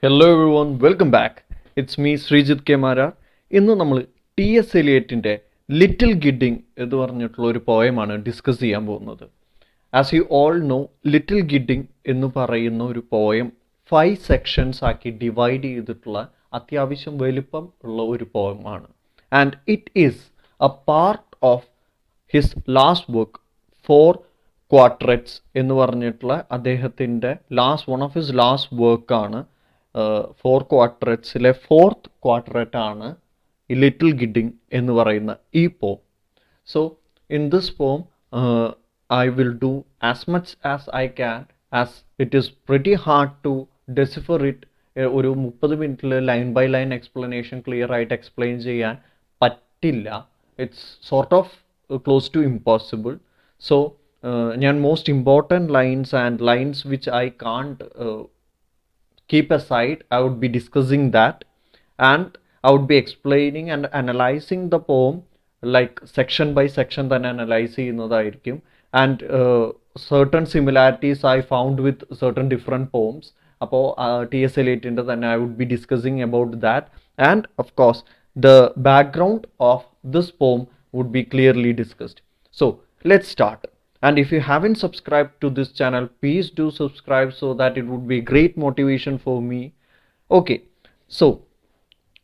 Hello everyone welcome back. It's me Sreejith K Marar. ഇന്ന് നമ്മൾ T S എലിയറ്റിൻ്റെ Little Gidding എന്ന് പറഞ്ഞിട്ടുള്ള ഒരു പോയമാണ് ഡിസ്കസ് ചെയ്യാൻ പോകുന്നത്. As you all know, Little Gidding എന്ന് പറയുന്ന ഒരു പോയം 5 സെക്ഷൻസ് ആക്കി ഡിവൈഡ് ചെയ്തിട്ടുള്ള അത്യാവശ്യം വലിപ്പം ഉള്ള ഒരു പോയമാണ്. And it is a part of his last book Four Quartets എന്ന് പറഞ്ഞിട്ടുള്ള അദ്ദേഹത്തിൻ്റെ വൺ ഓഫ് ഹിസ് ലാസ്റ്റ് വർക്കാണ്. ഫോർ ക്വാർട്രറ്റ്സിലെ ഫോർത്ത് ക്വാർട്രറ്റ് ആണ് ഈ ലിറ്റിൽ ഗിഡിങ് എന്ന് പറയുന്ന ഈ poem. So in this poem I will do as much as I can, as it is pretty hard to decipher it. ഒരു 30 മിനിറ്റിൽ line by line explanation clear ആയിട്ട് explain ചെയ്യാൻ പറ്റില്ല. It's sort of close to impossible. So ഞാൻ most important lines and lines which I can't keep aside, I would be discussing that, and I would be explaining and analyzing the poem like section by section then analyze ചെയ്യുന്നതായിരിക്കും. And certain similarities I found with certain different poems. അപ്പോൾ T S എലിയറ്റിൻ്റെ തന്നെ I would be discussing about that, and of course the background of this poem would be clearly discussed. So let's start. And if you haven't subscribed to this channel, please do subscribe so that it would be great motivation for me. Okay, so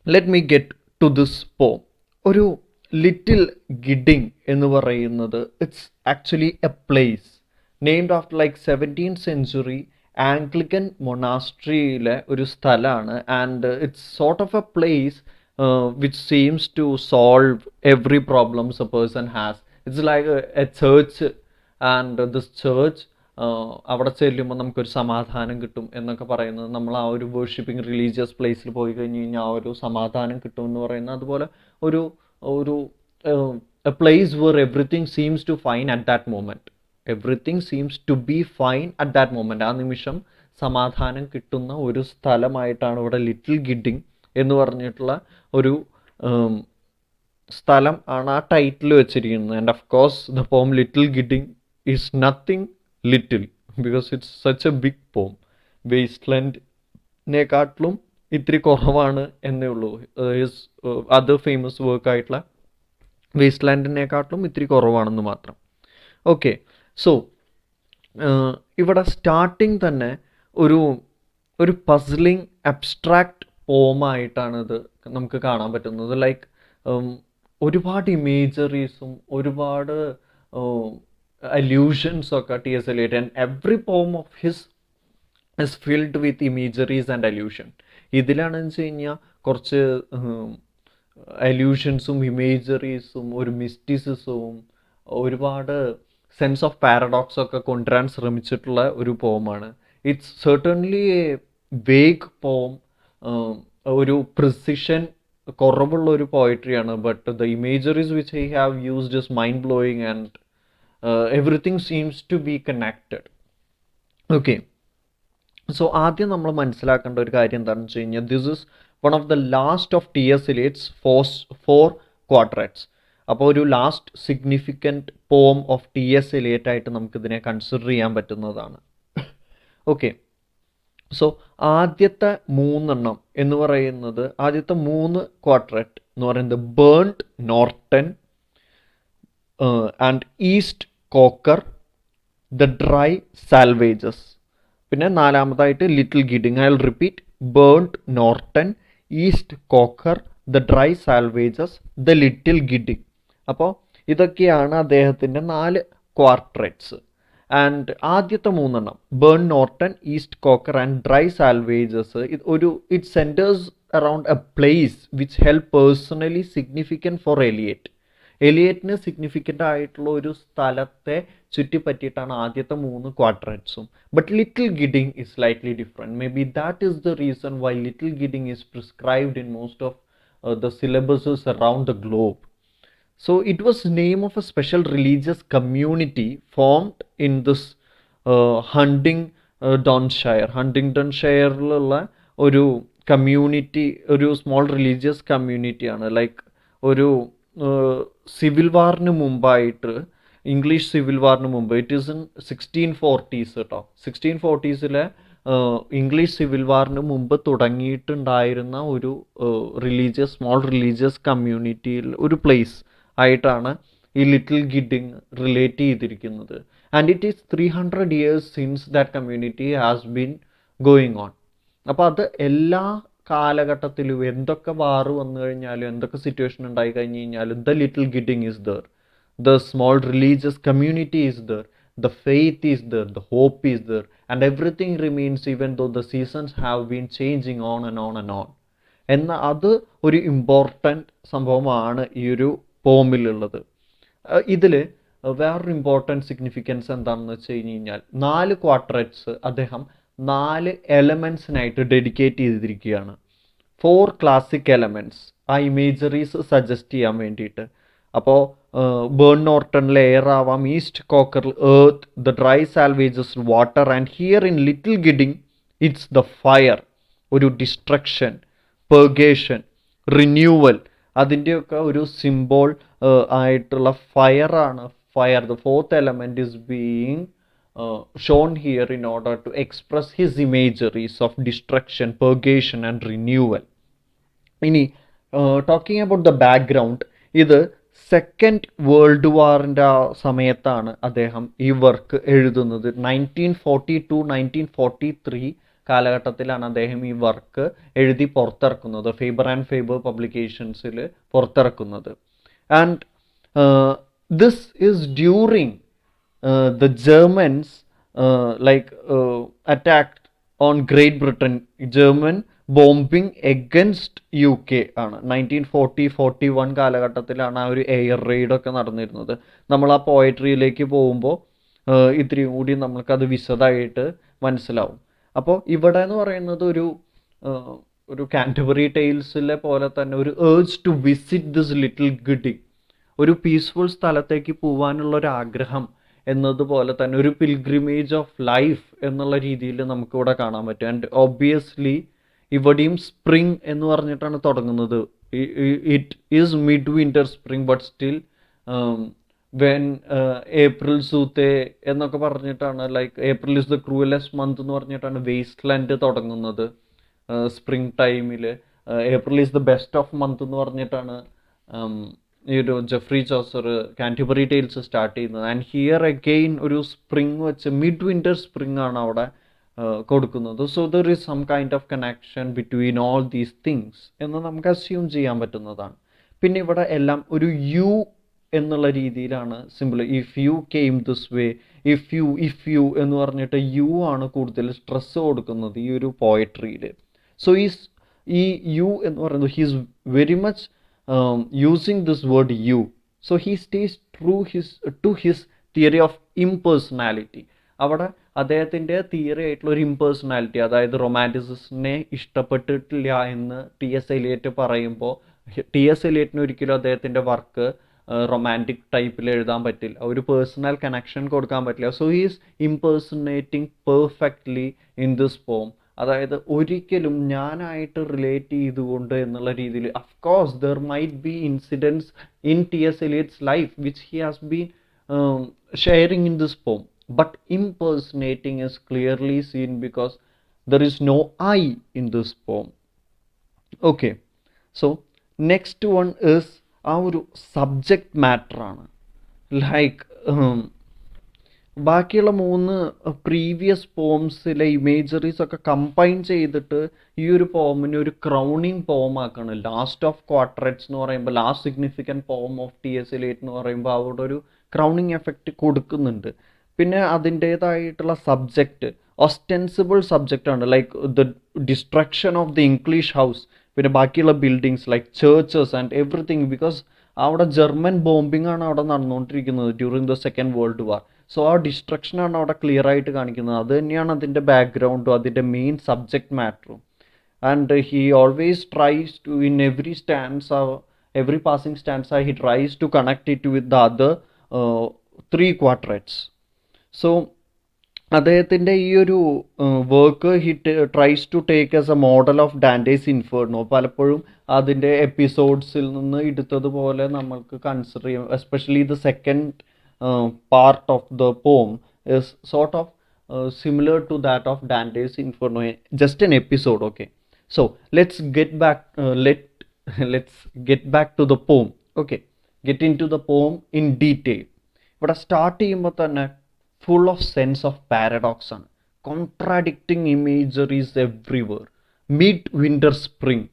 let me get to this poem. ഒരു Little Gidding എന്ന് പറയുന്നത് it's actually a place named after like 17th century Anglican മൊണാസ്ട്രിയിലെ ഒരു സ്ഥലമാണ്. And it's sort of a place which seems to solve every problems a person has. It's like a church. And this church അവിടെ ചെല്ലുമ്പോൾ നമുക്കൊരു സമാധാനം കിട്ടും എന്നൊക്കെ പറയുന്നത്, നമ്മൾ ആ ഒരു വേർഷിപ്പിംഗ് റിലീജിയസ് പ്ലേസിൽ പോയി കഴിഞ്ഞ് കഴിഞ്ഞാൽ ആ ഒരു സമാധാനം കിട്ടും എന്ന് പറയുന്നത്. അതുപോലെ ഒരു ഒരു a place where everything seems to fine at that moment. Everything seems to be fine at that moment. ആ നിമിഷം സമാധാനം കിട്ടുന്ന ഒരു സ്ഥലമായിട്ടാണ് ഇവിടെ ലിറ്റിൽ ഗിഡിങ് എന്ന് പറഞ്ഞിട്ടുള്ള ഒരു സ്ഥലം ആണ് ആ ടൈറ്റിൽ വെച്ചിരിക്കുന്നത്. And of course the poem Little Gidding is nothing little because it's such a big poem. വേസ്റ്റ്ലാൻഡിനെക്കാട്ടിലും ഇത്തിരി കുറവാണ് എന്നേ ഉള്ളൂ. ഹിസ് അതർ ഫേമസ് വർക്ക് ആയിട്ടുള്ള വേസ്റ്റ്ലാൻഡിനെക്കാട്ടിലും ഇത്തിരി കുറവാണെന്ന് മാത്രം. ഓക്കെ, സോ ഇവിടെ സ്റ്റാർട്ടിങ് തന്നെ ഒരു ഒരു പസിലിംഗ് അബ്സ്ട്രാക്റ്റ് പോമായിട്ടാണ് ഇത് നമുക്ക് കാണാൻ പറ്റുന്നത്. ലൈക്ക് ഒരുപാട് ഇമേജറീസും ഒരുപാട് allusions ഒക്കെ T S Eliot, and every poem of his is filled with imageries and allusion. ഇതിലാണെന്ന് വെച്ച് കഴിഞ്ഞാൽ കുറച്ച് അല്യൂഷൻസും ഇമേജറീസും ഒരു മിസ്റ്റിസിസവും ഒരുപാട് സെൻസ് ഓഫ് പാരഡോക്സ് ഒക്കെ കൊണ്ടുവരാൻ ശ്രമിച്ചിട്ടുള്ള ഒരു പോമാണ്. It's certainly a vague poem. ഒരു പ്രിസിഷൻ കുറവുള്ള ഒരു പോയട്രിയാണ്. But the imageries which I have used is mind blowing and everything seems to be connected. Okay, so ആദ്യം നമ്മൾ മനസ്സിലാക്കേണ്ട ഒരു കാര്യം എന്താണെന്ന് വെച്ച് കഴിഞ്ഞാൽ this is one of the last of T S Eliot's Four Quartets. അപ്പോൾ ഒരു last significant poem of T S Eliot ആയിട്ട് നമുക്കിതിനെ കൺസിഡർ ചെയ്യാൻ പറ്റുന്നതാണ്. ഓക്കെ, സോ ആദ്യത്തെ 3 എന്ന് പറയുന്നത്, ആദ്യത്തെ 3 ക്വാർട്രറ്റ് എന്ന് പറയുന്നത് Burnt Norton and East Coker, the Dry Salvages. പിന്നെ 4മതായിട്ട് Little Gidding. I will repeat: Burnt Norton, East Coker, the Dry Salvages, the Little Gidding. അപ്പോൾ ഇതൊക്കെയാണ് അദ്ദേഹത്തിൻ്റെ 4 ക്വാർട്രറ്റ്സ്. ആൻഡ് ആദ്യത്തെ 3 Burnt Norton, East Coker and Dry Salvages, it centres around a place which help personally significant for Eliot. എലിയറ്റിന് significant ആയിട്ടുള്ള ഒരു സ്ഥലത്തെ ചുറ്റിപ്പറ്റിയിട്ടാണ് ആദ്യത്തെ 3 ക്വാർട്രറ്റ്സും. But Little Gidding is slightly different. May be that is the reason why Little Gidding is prescribed in most of the syllabuses around the globe. So it was name of a special religious community formed in this ഹണ്ടിങ്ടൺഷയറിലുള്ള ഒരു community, ഒരു small religious കമ്മ്യൂണിറ്റിയാണ്. Like ഒരു civil വാറിന് മുമ്പായിട്ട്, English civil വാറിന് മുമ്പ്, it is in 1640s കേട്ടോ. 1640s English civil വാറിന് മുമ്പ് തുടങ്ങിയിട്ടുണ്ടായിരുന്ന ഒരു small religious കമ്മ്യൂണിറ്റിയിൽ ഒരു പ്ലേസ് ആയിട്ടാണ് ഈ ലിറ്റിൽ ഗിഡിങ് റിലേറ്റ് ചെയ്തിരിക്കുന്നത്. And it is 300 years since that community has been going on. അപ്പോൾ അത് എല്ലാ കാലഘട്ടത്തിലും എന്തൊക്കെ വാറ് വന്നു കഴിഞ്ഞാലും എന്തൊക്കെ സിറ്റുവേഷൻ ഉണ്ടായി കഴിഞ്ഞ് കഴിഞ്ഞാലും the Little Gidding is there, the small religious community is there, the faith is there, the hope is there, and everything remains even though the seasons have been changing on and on and on. എന്ന അത് ഒരു important സംഭവമാണ് ഈ ഒരു പോമിലുള്ളത്. ഇതിൽ വേറൊരു important significance എന്താണെന്ന് വെച്ച് കഴിഞ്ഞ് കഴിഞ്ഞാൽ 4 ക്വാർട്ടറേറ്റ്സ് അദ്ദേഹം 4 എലമെൻസിനായിട്ട് ഡെഡിക്കേറ്റ് ചെയ്തിരിക്കുകയാണ്. 4 ക്ലാസിക് എലമെൻറ്റ്സ് ആ ഇമേജറീസ് സജസ്റ്റ് ചെയ്യാൻ വേണ്ടിയിട്ട്. അപ്പോൾ ബേൺ നോർട്ടണിൽ എയർ ആവാം, ഈസ്റ്റ് കോക്കറിൽ earth, the Dry Salvages water, and here in Little Gidding it's the fire, ഒരു ഡിസ്ട്രക്ഷൻ, പെർഗേഷൻ, റിന്യൂവൽ, അതിൻ്റെയൊക്കെ ഒരു സിംബോൾ ആയിട്ടുള്ള ഫയറാണ്. Fire, the fourth element is being shown here in order to express his imageries of destruction, purgation and renewal. ഇനി talking about the background, ഇത് second world വാറിൻ്റെ ആ സമയത്താണ് അദ്ദേഹം ഈ വർക്ക് എഴുതുന്നത്. 1942-1943 കാലഘട്ടത്തിലാണ് അദ്ദേഹം ഈ വർക്ക് എഴുതി പുറത്തിറക്കുന്നത്, ഫേബർ ആൻഡ് ഫേബർ പബ്ലിക്കേഷൻസിൽ പുറത്തിറക്കുന്നത്. And this is during the Germans attacked on Great Britain. German bombing against UK ആണ് 1940-41 കാലഘട്ടത്തിലാണ് ആ ഒരു എയർ റെയ്ഡൊക്കെ നടന്നിരുന്നത്. നമ്മൾ ആ പോയട്രിയിലേക്ക് പോകുമ്പോൾ ഇത്രയും കൂടി നമ്മൾക്കത് വിശദമായിട്ട് മനസ്സിലാവും. അപ്പോൾ ഇവിടെ എന്ന് പറയുന്നത് ഒരു കാൻറ്റർബറി ടെയിൽസിലെ പോലെ തന്നെ ഒരു urge to visit this Little Gidding, ഒരു പീസ്ഫുൾ സ്ഥലത്തേക്ക് പോകാനുള്ള ഒരു ആഗ്രഹം എന്നതുപോലെ തന്നെ ഒരു പിൽഗ്രിമേജ് ഓഫ് ലൈഫ് എന്നുള്ള രീതിയിൽ നമുക്കിവിടെ കാണാൻ പറ്റും. ആൻഡ് ഒബ്വിയസ്ലി ഇവിടെയും സ്പ്രിങ് എന്ന് പറഞ്ഞിട്ടാണ് തുടങ്ങുന്നത്. It is mid winter spring but still when April soothe എന്നൊക്കെ പറഞ്ഞിട്ടാണ്, April is the cruellest month എന്ന് പറഞ്ഞിട്ടാണ് വേസ്റ്റ് ലാൻഡ് തുടങ്ങുന്നത് സ്പ്രിങ് ടൈമിൽ. April is the best of month എന്ന് പറഞ്ഞിട്ടാണ് ഈ ഒരു Geoffrey Chaucer Canterbury Tales start ചെയ്യുന്നത്. ആൻഡ് ഹിയർ അഗെയിൻ ഒരു സ്പ്രിങ് വെച്ച് മിഡ് വിൻ്റർ സ്പ്രിങ് ആണ് അവിടെ കൊടുക്കുന്നത്. So there is some kind of connection between all these things എന്ന് നമുക്ക് അസ്യൂം ചെയ്യാൻ പറ്റുന്നതാണ്. പിന്നെ ഇവിടെ എല്ലാം ഒരു യു എന്നുള്ള രീതിയിലാണ് simple. If you came this way, if you എന്ന് പറഞ്ഞിട്ട് യു ആണ് കൂടുതൽ സ്ട്രെസ് കൊടുക്കുന്നത് ഈ ഒരു പോയട്രിയിൽ. സോ ഈ യു എന്ന് പറയുന്നത് he's very much using this word you. So he stays true to his theory of impersonality. അവിടെ അദ്ദേഹത്തിൻ്റെ തിയറി ആയിട്ടുള്ള ഒരു ഇംപേഴ്സണാലിറ്റി, അതായത് റൊമാൻറ്റിസിനെ ഇഷ്ടപ്പെട്ടിട്ടില്ല എന്ന് ടി.എസ്. എലിയറ്റ് പറയുമ്പോൾ ടി.എസ്. എലിയറ്റിന് ഒരിക്കലും അദ്ദേഹത്തിൻ്റെ വർക്ക് റൊമാൻറ്റിക് ടൈപ്പിൽ എഴുതാൻ പറ്റില്ല, ഒരു പേഴ്സണൽ കണക്ഷൻ കൊടുക്കാൻ പറ്റില്ല. So he is impersonating perfectly in this poem. അതായത് ഒരിക്കലും ഞാനായിട്ട് റിലേറ്റ് ചെയ്തുകൊണ്ട് എന്നുള്ള രീതിയിൽ. Of course there might be incidence in T S. Eliot's life which he has been sharing in this poem, but impersonating is clearly seen because there is no I in this poem. Okay, so next one is ആ ഒരു subject മാറ്ററാണ്. ബാക്കിയുള്ള 3 previous പോംസിലെ imageries ഒക്കെ combine ചെയ്തിട്ട് ഈ ഒരു പോമിനെ ഒരു ക്രൗണിങ് പോമാക്കാണ്. ലാസ്റ്റ് ഓഫ് ക്വാർട്ടറേറ്റ്സ് എന്ന് പറയുമ്പോൾ, last significant poem of TS. Eliot എന്ന് പറയുമ്പോൾ അവിടെ ഒരു ക്രൗണിങ് എഫക്റ്റ് കൊടുക്കുന്നുണ്ട്. പിന്നെ അതിൻ്റേതായിട്ടുള്ള സബ്ജക്റ്റ് ഒസ്റ്റെൻസിബിൾ സബ്ജക്റ്റാണ്, the destruction of the English house, പിന്നെ ബാക്കിയുള്ള buildings churches and everything. Because അവിടെ ജർമ്മൻ ബോംബിംഗ് ആണ് അവിടെ നടന്നുകൊണ്ടിരിക്കുന്നത് during the second world war. So ആ ഡിസ്ട്രക്ഷനാണ് അവിടെ ക്ലിയർ ആയിട്ട് കാണിക്കുന്നത്. അത് തന്നെയാണ് അതിൻ്റെ ബാക്ക്ഗ്രൗണ്ടും അതിൻ്റെ മെയിൻ സബ്ജക്റ്റ് മാറ്ററും. And he always tries to in every passing stanza he tries to connect it with the other 3 quartets. So അദ്ദേഹത്തിൻ്റെ ഈ ഒരു work he tries to take as a model of Dante's Inferno. പലപ്പോഴും അതിൻ്റെ എപ്പിസോഡ്സിൽ നിന്ന് എടുത്തതുപോലെ നമ്മൾക്ക് കൺസിഡർ ചെയ്യാം. Especially the second part of the poem is sort of similar to that of Dante's Inferno, just an episode. Okay, so let's get back, let's get back to the poem. Okay, get into the poem in detail. ഇവിടെ start ചെയ്യുമ്പോൾ തന്നെ full of sense of paradox ആണ്. Contradicting imageries everywhere. Mid winter spring,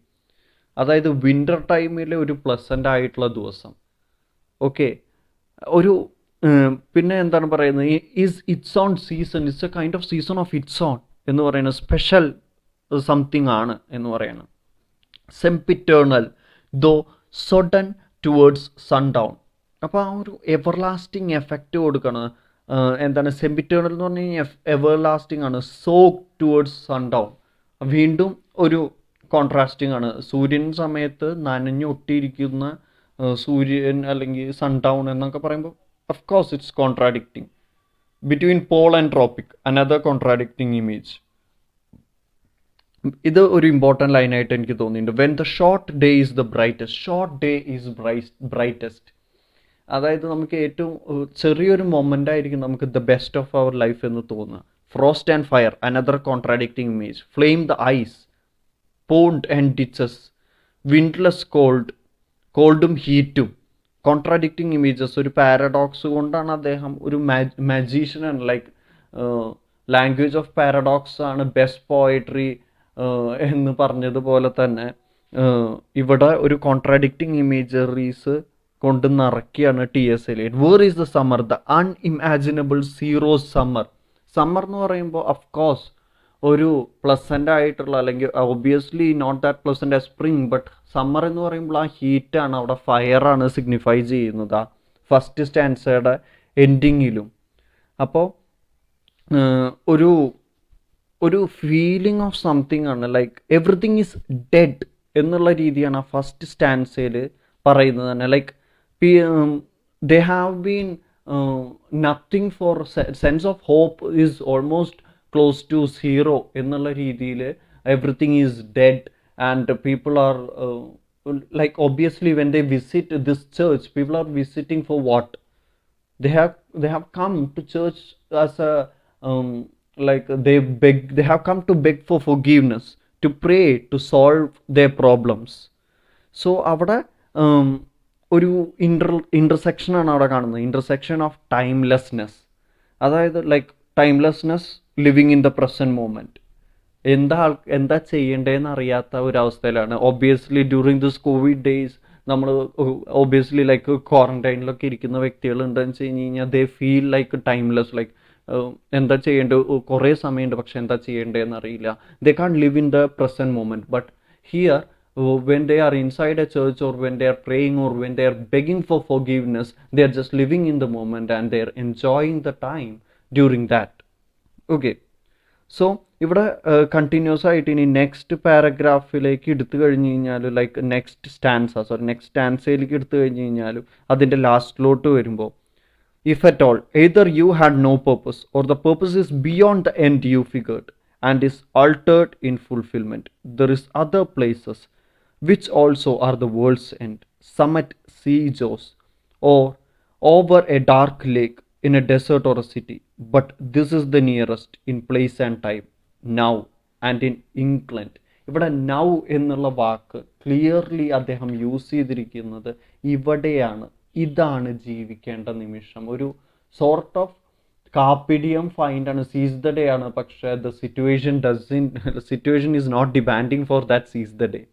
അതായത് winter ടൈമിലെ ഒരു pleasant ആയിട്ടുള്ള ദിവസം. Okay, ഒരു പിന്നെ എന്താണ് പറയുന്നത്, is its own season, its a kind of season of its own എന്ന് പറയുന്നത് സ്പെഷ്യൽ സംതിങ് ആണ് എന്ന് പറയുന്നത്. Sempiternal though sodden towards sundown. അപ്പോൾ ആ ഒരു എവർലാസ്റ്റിംഗ് എഫക്റ്റ് കൊടുക്കണം. എന്താണ് സെംപിറ്റേർണൽ എന്ന് പറഞ്ഞു കഴിഞ്ഞാൽ എവർലാസ്റ്റിംഗ് ആണ്. സോക്ക് ടുവേർഡ്സ് സൺഡൗൺ, വീണ്ടും ഒരു കോൺട്രാസ്റ്റിംഗ് ആണ്. സൂര്യൻ സമയത്ത് നനഞ്ഞൊട്ടിയിരിക്കുന്ന സൂര്യൻ അല്ലെങ്കിൽ സൺഡൗൺ എന്നൊക്കെ പറയുമ്പോൾ of course it's contradicting. Between pole and tropic, another contradicting image. ഇത് ഒരു ഇമ്പോർട്ടൻ്റ് ലൈനായിട്ട് എനിക്ക് തോന്നിയിട്ടുണ്ട്. When the short day is the brightest, short day is brightest. അതായത് നമുക്ക് ഏറ്റവും ചെറിയൊരു മൊമെൻ്റ് ആയിരിക്കും നമുക്ക് the best of our life എന്ന് തോന്നുക. Frost and fire, another contradicting image. Flame the ice, pond and ditches. Windless കോൾഡും ഹീറ്റും. കോൺട്രാഡിക്റ്റിംഗ് ഇമേജസ്, ഒരു പാരഡോക്സ് കൊണ്ടാണ് അദ്ദേഹം ഒരു മാജീഷ്യനാണ്. ലൈക്ക് ലാംഗ്വേജ് ഓഫ് പാരഡോക്സ് ആണ് ബെസ്റ്റ് പോയട്രി എന്ന് പറഞ്ഞതുപോലെ തന്നെ ഇവിടെ ഒരു കോൺട്രാഡിക്റ്റിംഗ് ഇമേജറീസ് കൊണ്ട് നിറയ്ക്കുകയാണ് T.S. Eliot. Where is the summer, the unimaginable zeros summer. Summer എന്ന് പറയുമ്പോൾ അഫ്കോഴ്സ് ഒരു പ്ലസൻ്റ് ആയിട്ടുള്ള, അല്ലെങ്കിൽ obviously not that pleasant as spring, but summer എന്ന് പറയുമ്പോൾ ആ ഹീറ്റാണ്, അവിടെ ഫയറാണ് സിഗ്നിഫൈ ചെയ്യുന്നത് ആ ഫസ്റ്റ് സ്റ്റാൻസയുടെ എൻഡിങ്ങിലും. അപ്പോൾ ഒരു ഒരു ഫീലിംഗ് ഓഫ് സംതിങ് ആണ്, ലൈക്ക് എവറിത്തിങ് ഈസ് ഡെഡ് എന്നുള്ള രീതിയാണ് ആ ഫസ്റ്റ് സ്റ്റാൻസയിൽ പറയുന്നത് തന്നെ. Like they have been nothing for sense of hope is almost close to zero എന്നുള്ള രീതിയിൽ everything is dead. And people are like obviously when they visit this church, people are visiting for what? They have come to church as a like they have come to beg for forgiveness, to pray, to solve their problems. So അവിടെ ഒരു ഇൻ്റർസെക്ഷനാണ് അവിടെ കാണുന്നത്, intersection of timelessness. അതായത് like timelessness, living in the present moment. എന്താ ചെയ്യേണ്ടതെന്ന് അറിയാത്ത ഒരവസ്ഥയിലാണ്. Obviously during this Covid days നമ്മൾ ഒബ്വിയസ്ലി ലൈക്ക് ക്വാറന്റൈനിലൊക്കെ ഇരിക്കുന്ന വ്യക്തികളുണ്ടെന്ന് വെച്ച് കഴിഞ്ഞ് കഴിഞ്ഞാൽ they feel like timeless. Like എന്താ ചെയ്യേണ്ടത്, കുറേ സമയമുണ്ട് പക്ഷെ എന്താ ചെയ്യേണ്ടതെന്ന് അറിയില്ല. They can't live in the present moment. But here when they are inside a church, or when they are praying, or when they are begging for forgiveness, they are just living in the moment and they are enjoying the time during that. Okay, so ഇവിടെ continuous ആയിട്ട് ഇനി next പാരഗ്രാഫിലേക്ക് എടുത്തു കഴിഞ്ഞ് കഴിഞ്ഞാൽ, like next സ്റ്റാൻസയിലേക്ക് എടുത്തു കഴിഞ്ഞ് കഴിഞ്ഞാലും അതിൻ്റെ ലാസ്റ്റിലോട്ട് വരുമ്പോൾ, if at all either you had no purpose, or the purpose is beyond the end you figured and is altered in fulfilment, there is other places which also are the world's end, some at sea jaws, or over a dark lake in a desert or a city, but this is the nearest in place and time, now and in England. ഇവിടെ now എന്നുള്ള വാക്ക് clearly അദ്ദേഹം use ചെയ്തിരിക്കുന്നത് ഇവിടെയാണ്. ഇതാണ് ജീവിക്കേണ്ട നിമിഷം. ഒരു sort of കാപ്പിഡിയം find ആണ്, സീസ് ദ ഡേ ആണ്. പക്ഷേ the situation is not demanding for that seize the day,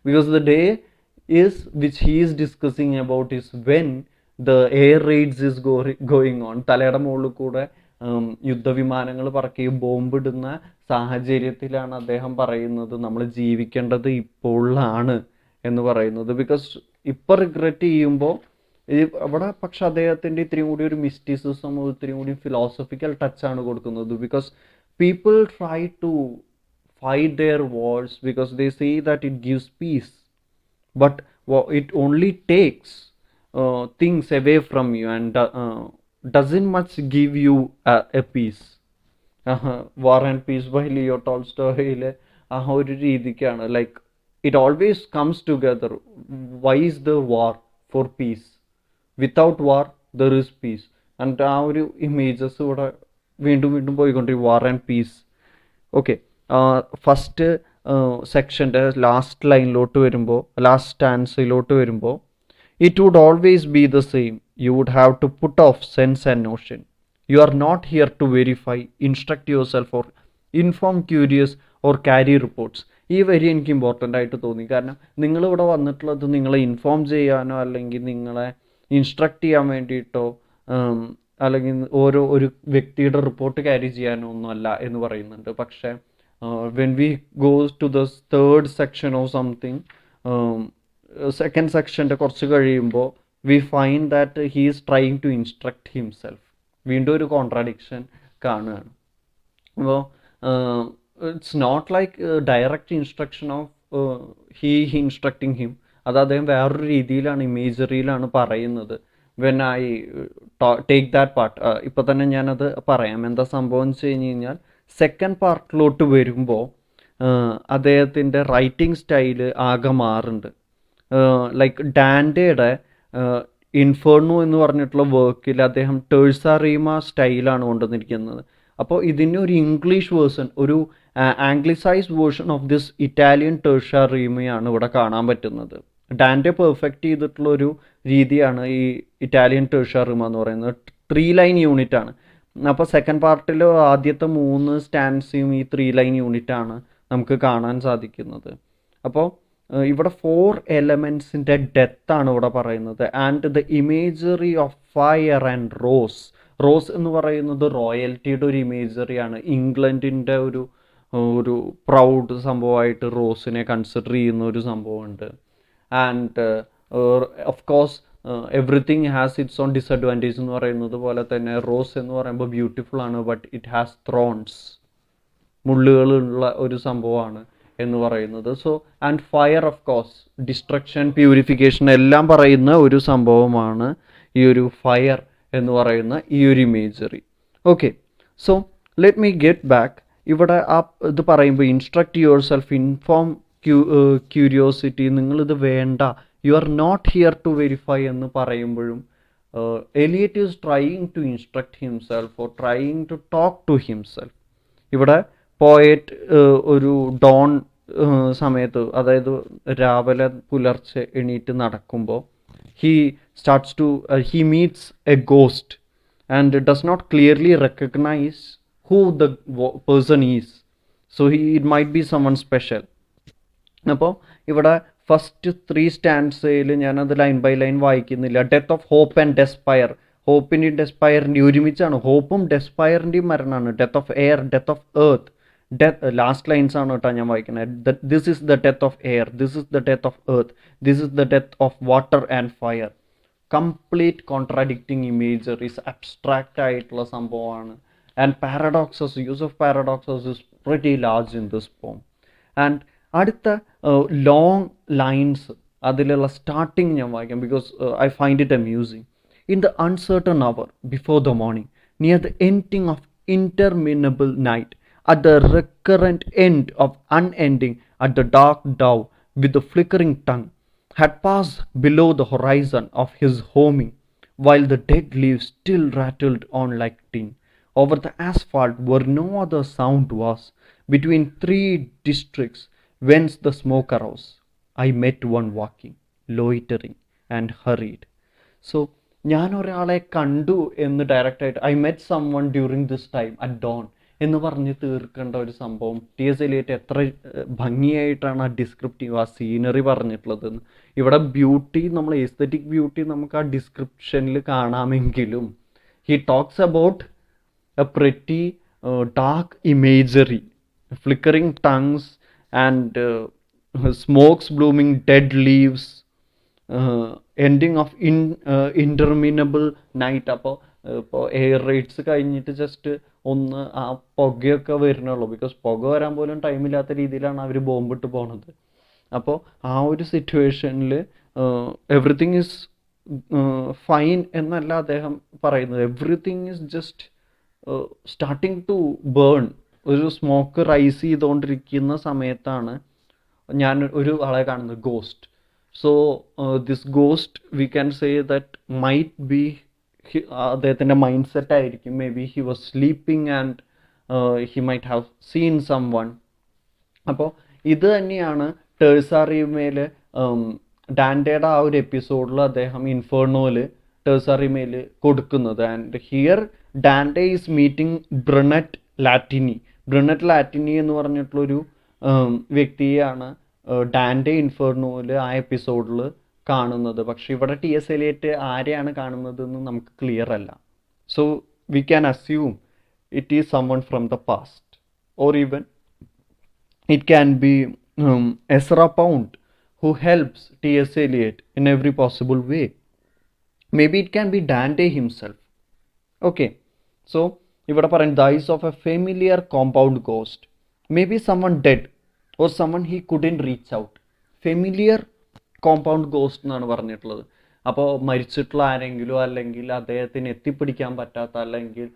because the day is which he is discussing about is when the air raids is going on. തലയുടെ മുകളിൽ കൂടെ യുദ്ധവിമാനങ്ങൾ പറക്കുകയും ബോംബിടുന്ന സാഹചര്യത്തിലാണ് അദ്ദേഹം പറയുന്നത് നമ്മൾ ജീവിക്കേണ്ടത് ഇപ്പോഴാണ് എന്ന് പറയുന്നത്. ബിക്കോസ് ഇപ്പം റിഗ്രറ്റ് ചെയ്യുമ്പോൾ അവിടെ പക്ഷെ അദ്ദേഹത്തിൻ്റെ ഇത്രയും കൂടി ഒരു മിസ്റ്റിസിസം, ഇത്രയും കൂടി ഫിലോസഫിക്കൽ ടച്ചാണ് കൊടുക്കുന്നത്. Because people try to fight their wars because they say that it gives peace, but it only takes things away from you and doesn't much give you a peace. War and Peace by Elio Tolstoy ആ ഒരു രീതിക്കാണ്. Like it always comes together. Why is the war? For peace. Without war there is peace. And ആ ഒരു images ഇവിടെ വീണ്ടും വീണ്ടും പോയിക്കൊണ്ടിരിക്കും, war and peace. Okay, first സെക്ഷൻ്റെ ലാസ്റ്റ് ലൈനിലോട്ട് വരുമ്പോൾ, ലാസ്റ്റ് സ്റ്റാൻസിലോട്ട് വരുമ്പോൾ, it would always be the same, you would have to put off sense and notion, you are not here to verify, instruct your self or inform curious or carry reports. ഈ വരി എനിക്ക് important ആയിട്ട് തോന്നി. കാരണം നിങ്ങളിവിടെ വന്നിട്ടുള്ളത് നിങ്ങളെ inform ചെയ്യാനോ അല്ലെങ്കിൽ നിങ്ങളെ ഇൻസ്ട്രക്ട് ചെയ്യാൻ വേണ്ടിയിട്ടോ അല്ലെങ്കിൽ ഒരു വ്യക്തിയുടെ റിപ്പോർട്ട് ക്യാരി ചെയ്യാനോ ഒന്നുമല്ല എന്ന് പറയുന്നുണ്ട്. പക്ഷേ when we goes to the third section of something, second സെക്ഷൻ്റെ കുറച്ച് കഴിയുമ്പോൾ we find that he is trying to instruct himself. വീണ്ടും ഒരു കോൺട്രാഡിക്ഷൻ കാണുകയാണ്. അപ്പോൾ it's not like direct instruction of he instructing him. അത് അദ്ദേഹം വേറൊരു രീതിയിലാണ്, ഇമേജറിയിലാണ് പറയുന്നത്. When I take that part, ഇപ്പോൾ തന്നെ ഞാനത് പറയാം. എന്താ സംഭവം എന്ന് വെച്ച് കഴിഞ്ഞ് കഴിഞ്ഞാൽ, സെക്കൻഡ് പാർട്ടിലോട്ട് വരുമ്പോൾ അദ്ദേഹത്തിൻ്റെ റൈറ്റിംഗ് സ്റ്റൈല് ആകെ മാറുന്നുണ്ട്. ലൈക്ക് ഡാൻഡയുടെ ഇൻഫേർണോ എന്ന് പറഞ്ഞിട്ടുള്ള വർക്കിൽ അദ്ദേഹം ടേഴ്സാറീമ സ്റ്റൈലാണ് കൊണ്ടുവന്നിരിക്കുന്നത്. അപ്പോൾ ഇതിന് ഒരു ഇംഗ്ലീഷ് വേർഷൻ, ഒരു ആംഗ്ലിസൈസ്ഡ് വേർഷൻ ഓഫ് ദിസ് ഇറ്റാലിയൻ ടേഴ്സാറീമയാണ് ഇവിടെ കാണാൻ പറ്റുന്നത്. ഡാൻഡെ പെർഫെക്റ്റ് ചെയ്തിട്ടുള്ള ഒരു രീതിയാണ് ഈ ഇറ്റാലിയൻ ടേഴ്സാറീമ എന്ന് പറയുന്നത്. 3 ലൈൻ യൂണിറ്റ് ആണ്. അപ്പോൾ സെക്കൻഡ് പാർട്ടിൽ ആദ്യത്തെ 3 സ്റ്റാൻസിയും ഈ 3 ലൈൻ യൂണിറ്റാണ് നമുക്ക് കാണാൻ സാധിക്കുന്നത്. അപ്പോൾ ഇവിടെ 4 എലമെൻസിൻ്റെ ഡെത്താണ് ഇവിടെ പറയുന്നത്. And the imagery of fire and rose. Rose എന്ന് പറയുന്നത് റോയൽറ്റിയുടെ ഒരു ഇമേജറിയാണ്. ഇംഗ്ലണ്ടിൻ്റെ ഒരു പ്രൗഡ് സംഭവമായിട്ട് റോസിനെ കൺസിഡർ ചെയ്യുന്ന ഒരു സംഭവമുണ്ട്. And of course everything has it's on disadvantage എന്ന് പറയുന്നത് പോലെ തന്നെ റോസ് എന്ന് പറയുമ്പോൾ ബ്യൂട്ടിഫുൾ ആണ്, ബട്ട് ഇറ്റ് ഹാസ് ത്രോൺസ്, മുള്ളുകളുള്ള ഒരു സംഭവമാണ് എന്ന് പറയുന്നത്. So and fire of course destruction, purification എല്ലാം പറയുന്ന ഒരു സംഭവമാണ് ഈ ഒരു ഫയർ എന്ന് പറയുന്ന ഈ ഒരു imagery. Okay, so let me get back. ഇവിടെ ആ ഇത് പറയുമ്പോൾ instruct your self, inform curiosity, നിങ്ങളിത് വേണ്ട, you are not here to verify എന്ന് പറയുമ്പോഴും Eliot is trying to instruct himself or trying to talk to himself. ഇവിടെ പോയറ്റ് ഒരു ഡോൺ സമയത്ത്, അതായത് രാവിലെ പുലർച്ചെ എണീറ്റ് നടക്കുമ്പോൾ he starts to he meets a ghost and does not clearly recognize who the person is, so it might be someone special. അപ്പോൾ ഇവിടെ ഫസ്റ്റ് 3 സ്റ്റാൻഡ്സയിൽ ഞാനത് ലൈൻ ബൈ ലൈൻ വായിക്കുന്നില്ല. Death of hope and despair, ഹോപ്പിൻ്റെയും ഡെസ്പയറിൻ്റെയും ഒരുമിച്ചാണ്. ഹോപ്പും ഡെസ്പയറിൻ്റെയും മരണമാണ്. Death of air, death of earth, death last lines ആണ് കേട്ടോ ഞാൻ വായിക്കുന്നത്. This is the death of air, this is the death of earth, this is the death of water and fire. Complete contradicting imageries, abstract ആയിട്ടുള്ള സംഭവമാണ്. And paradoxes, use of paradoxes is pretty large in this poem. And അടുത്ത long lines, അതിലുള്ള starting ഞാൻ വായിക്കാം, because I find it amusing. In the uncertain hour before the morning, near the ending of interminable night, at the recurrent end of unending, at the dark dow with the flickering tongue, had passed below the horizon of his homing, while the dead leaves still rattled on like tin. Over the asphalt where no other sound was, between 3 districts whence the smoke arose, I met one walking, loitering and hurried. So ഞാൻ ഒരാളെ കണ്ടു എന്ന് ഡയറക്റ്റായിട്ട്, I met someone during this time at dawn എന്ന് പറഞ്ഞ് തീർക്കേണ്ട ഒരു സംഭവം ടി എസ് എലിയറ്റ് എത്ര ഭംഗിയായിട്ടാണ് ആ ഡിസ്ക്രിപ്റ്റീവ്, ആ സീനറി പറഞ്ഞിട്ടുള്ളതെന്ന്. ഇവിടെ ബ്യൂട്ടി, നമ്മൾ എസ്തെറ്റിക് ബ്യൂട്ടി നമുക്ക് ആ ഡിസ്ക്രിപ്ഷനിൽ കാണാമെങ്കിലും he talks about a pretty dark imagery, flickering tongues and smokes blooming dead leaves, ending of interminable night. അപ്പോൾ ഇപ്പോൾ എയർ റൈഡ്സ് കഴിഞ്ഞിട്ട് ജസ്റ്റ് ഒന്ന് ആ പുകയൊക്കെ വരുന്നുള്ളൂ, ബിക്കോസ് പുക വരാൻ പോലും ടൈമില്ലാത്ത രീതിയിലാണ് അവർ ബോംബിട്ട് പോണത്. അപ്പോൾ ആ ഒരു സിറ്റുവേഷനിൽ എവറിത്തിങ് ഈസ് ഫൈൻ എന്നല്ല അദ്ദേഹം പറയുന്നത്. Everything is just starting to burn. ഒരു സ്മോക്ക് റൈസ് ചെയ്തുകൊണ്ടിരിക്കുന്ന സമയത്താണ് ഞാൻ ഒരു ആളെ കാണുന്നത്, ghost. So this ghost, we can say that might be അദ്ദേഹത്തിൻ്റെ മൈൻഡ് സെറ്റ് ആയിരിക്കും. Maybe he was sleeping and he might have seen someone. അപ്പോൾ ഇത് തന്നെയാണ് ടേഴ്സാറിമേൽ ഡാൻഡയുടെ ആ ഒരു എപ്പിസോഡിൽ അദ്ദേഹം ഇൻഫേർണോയിൽ ടേഴ്സാറിമേൽ കൊടുക്കുന്നത്. And here Dante is meeting Brunetto Latini എന്ന് പറഞ്ഞിട്ടുള്ളൊരു വ്യക്തിയെയാണ് ഡാൻഡെ ഇൻഫേർണോയിൽ ആ എപ്പിസോഡിൽ കാണുന്നത്. പക്ഷെ ഇവിടെ ടി എസ് എലിയറ്റ് ആരെയാണ് കാണുന്നത് എന്ന് നമുക്ക് ക്ലിയർ അല്ല. So we can assume it is someone from the past, or even it can be Ezra Pound, who helps T.S. Eliot in every possible way. Maybe it can be Dante himself. Okay, so ഇവിടെ പറയുന്നത് the eyes of a familiar compound ghost. Maybe someone dead or someone he couldn't reach out. Familiar compound ghost എന്നാണ് പറഞ്ഞിട്ടുള്ളത്. അപ്പോൾ മരിച്ചിട്ടുള്ള ആരെങ്കിലും, അല്ലെങ്കിൽ അദ്ദേഹത്തിന് എത്തിപ്പിടിക്കാൻ പറ്റാത്ത, അല്ലെങ്കിൽ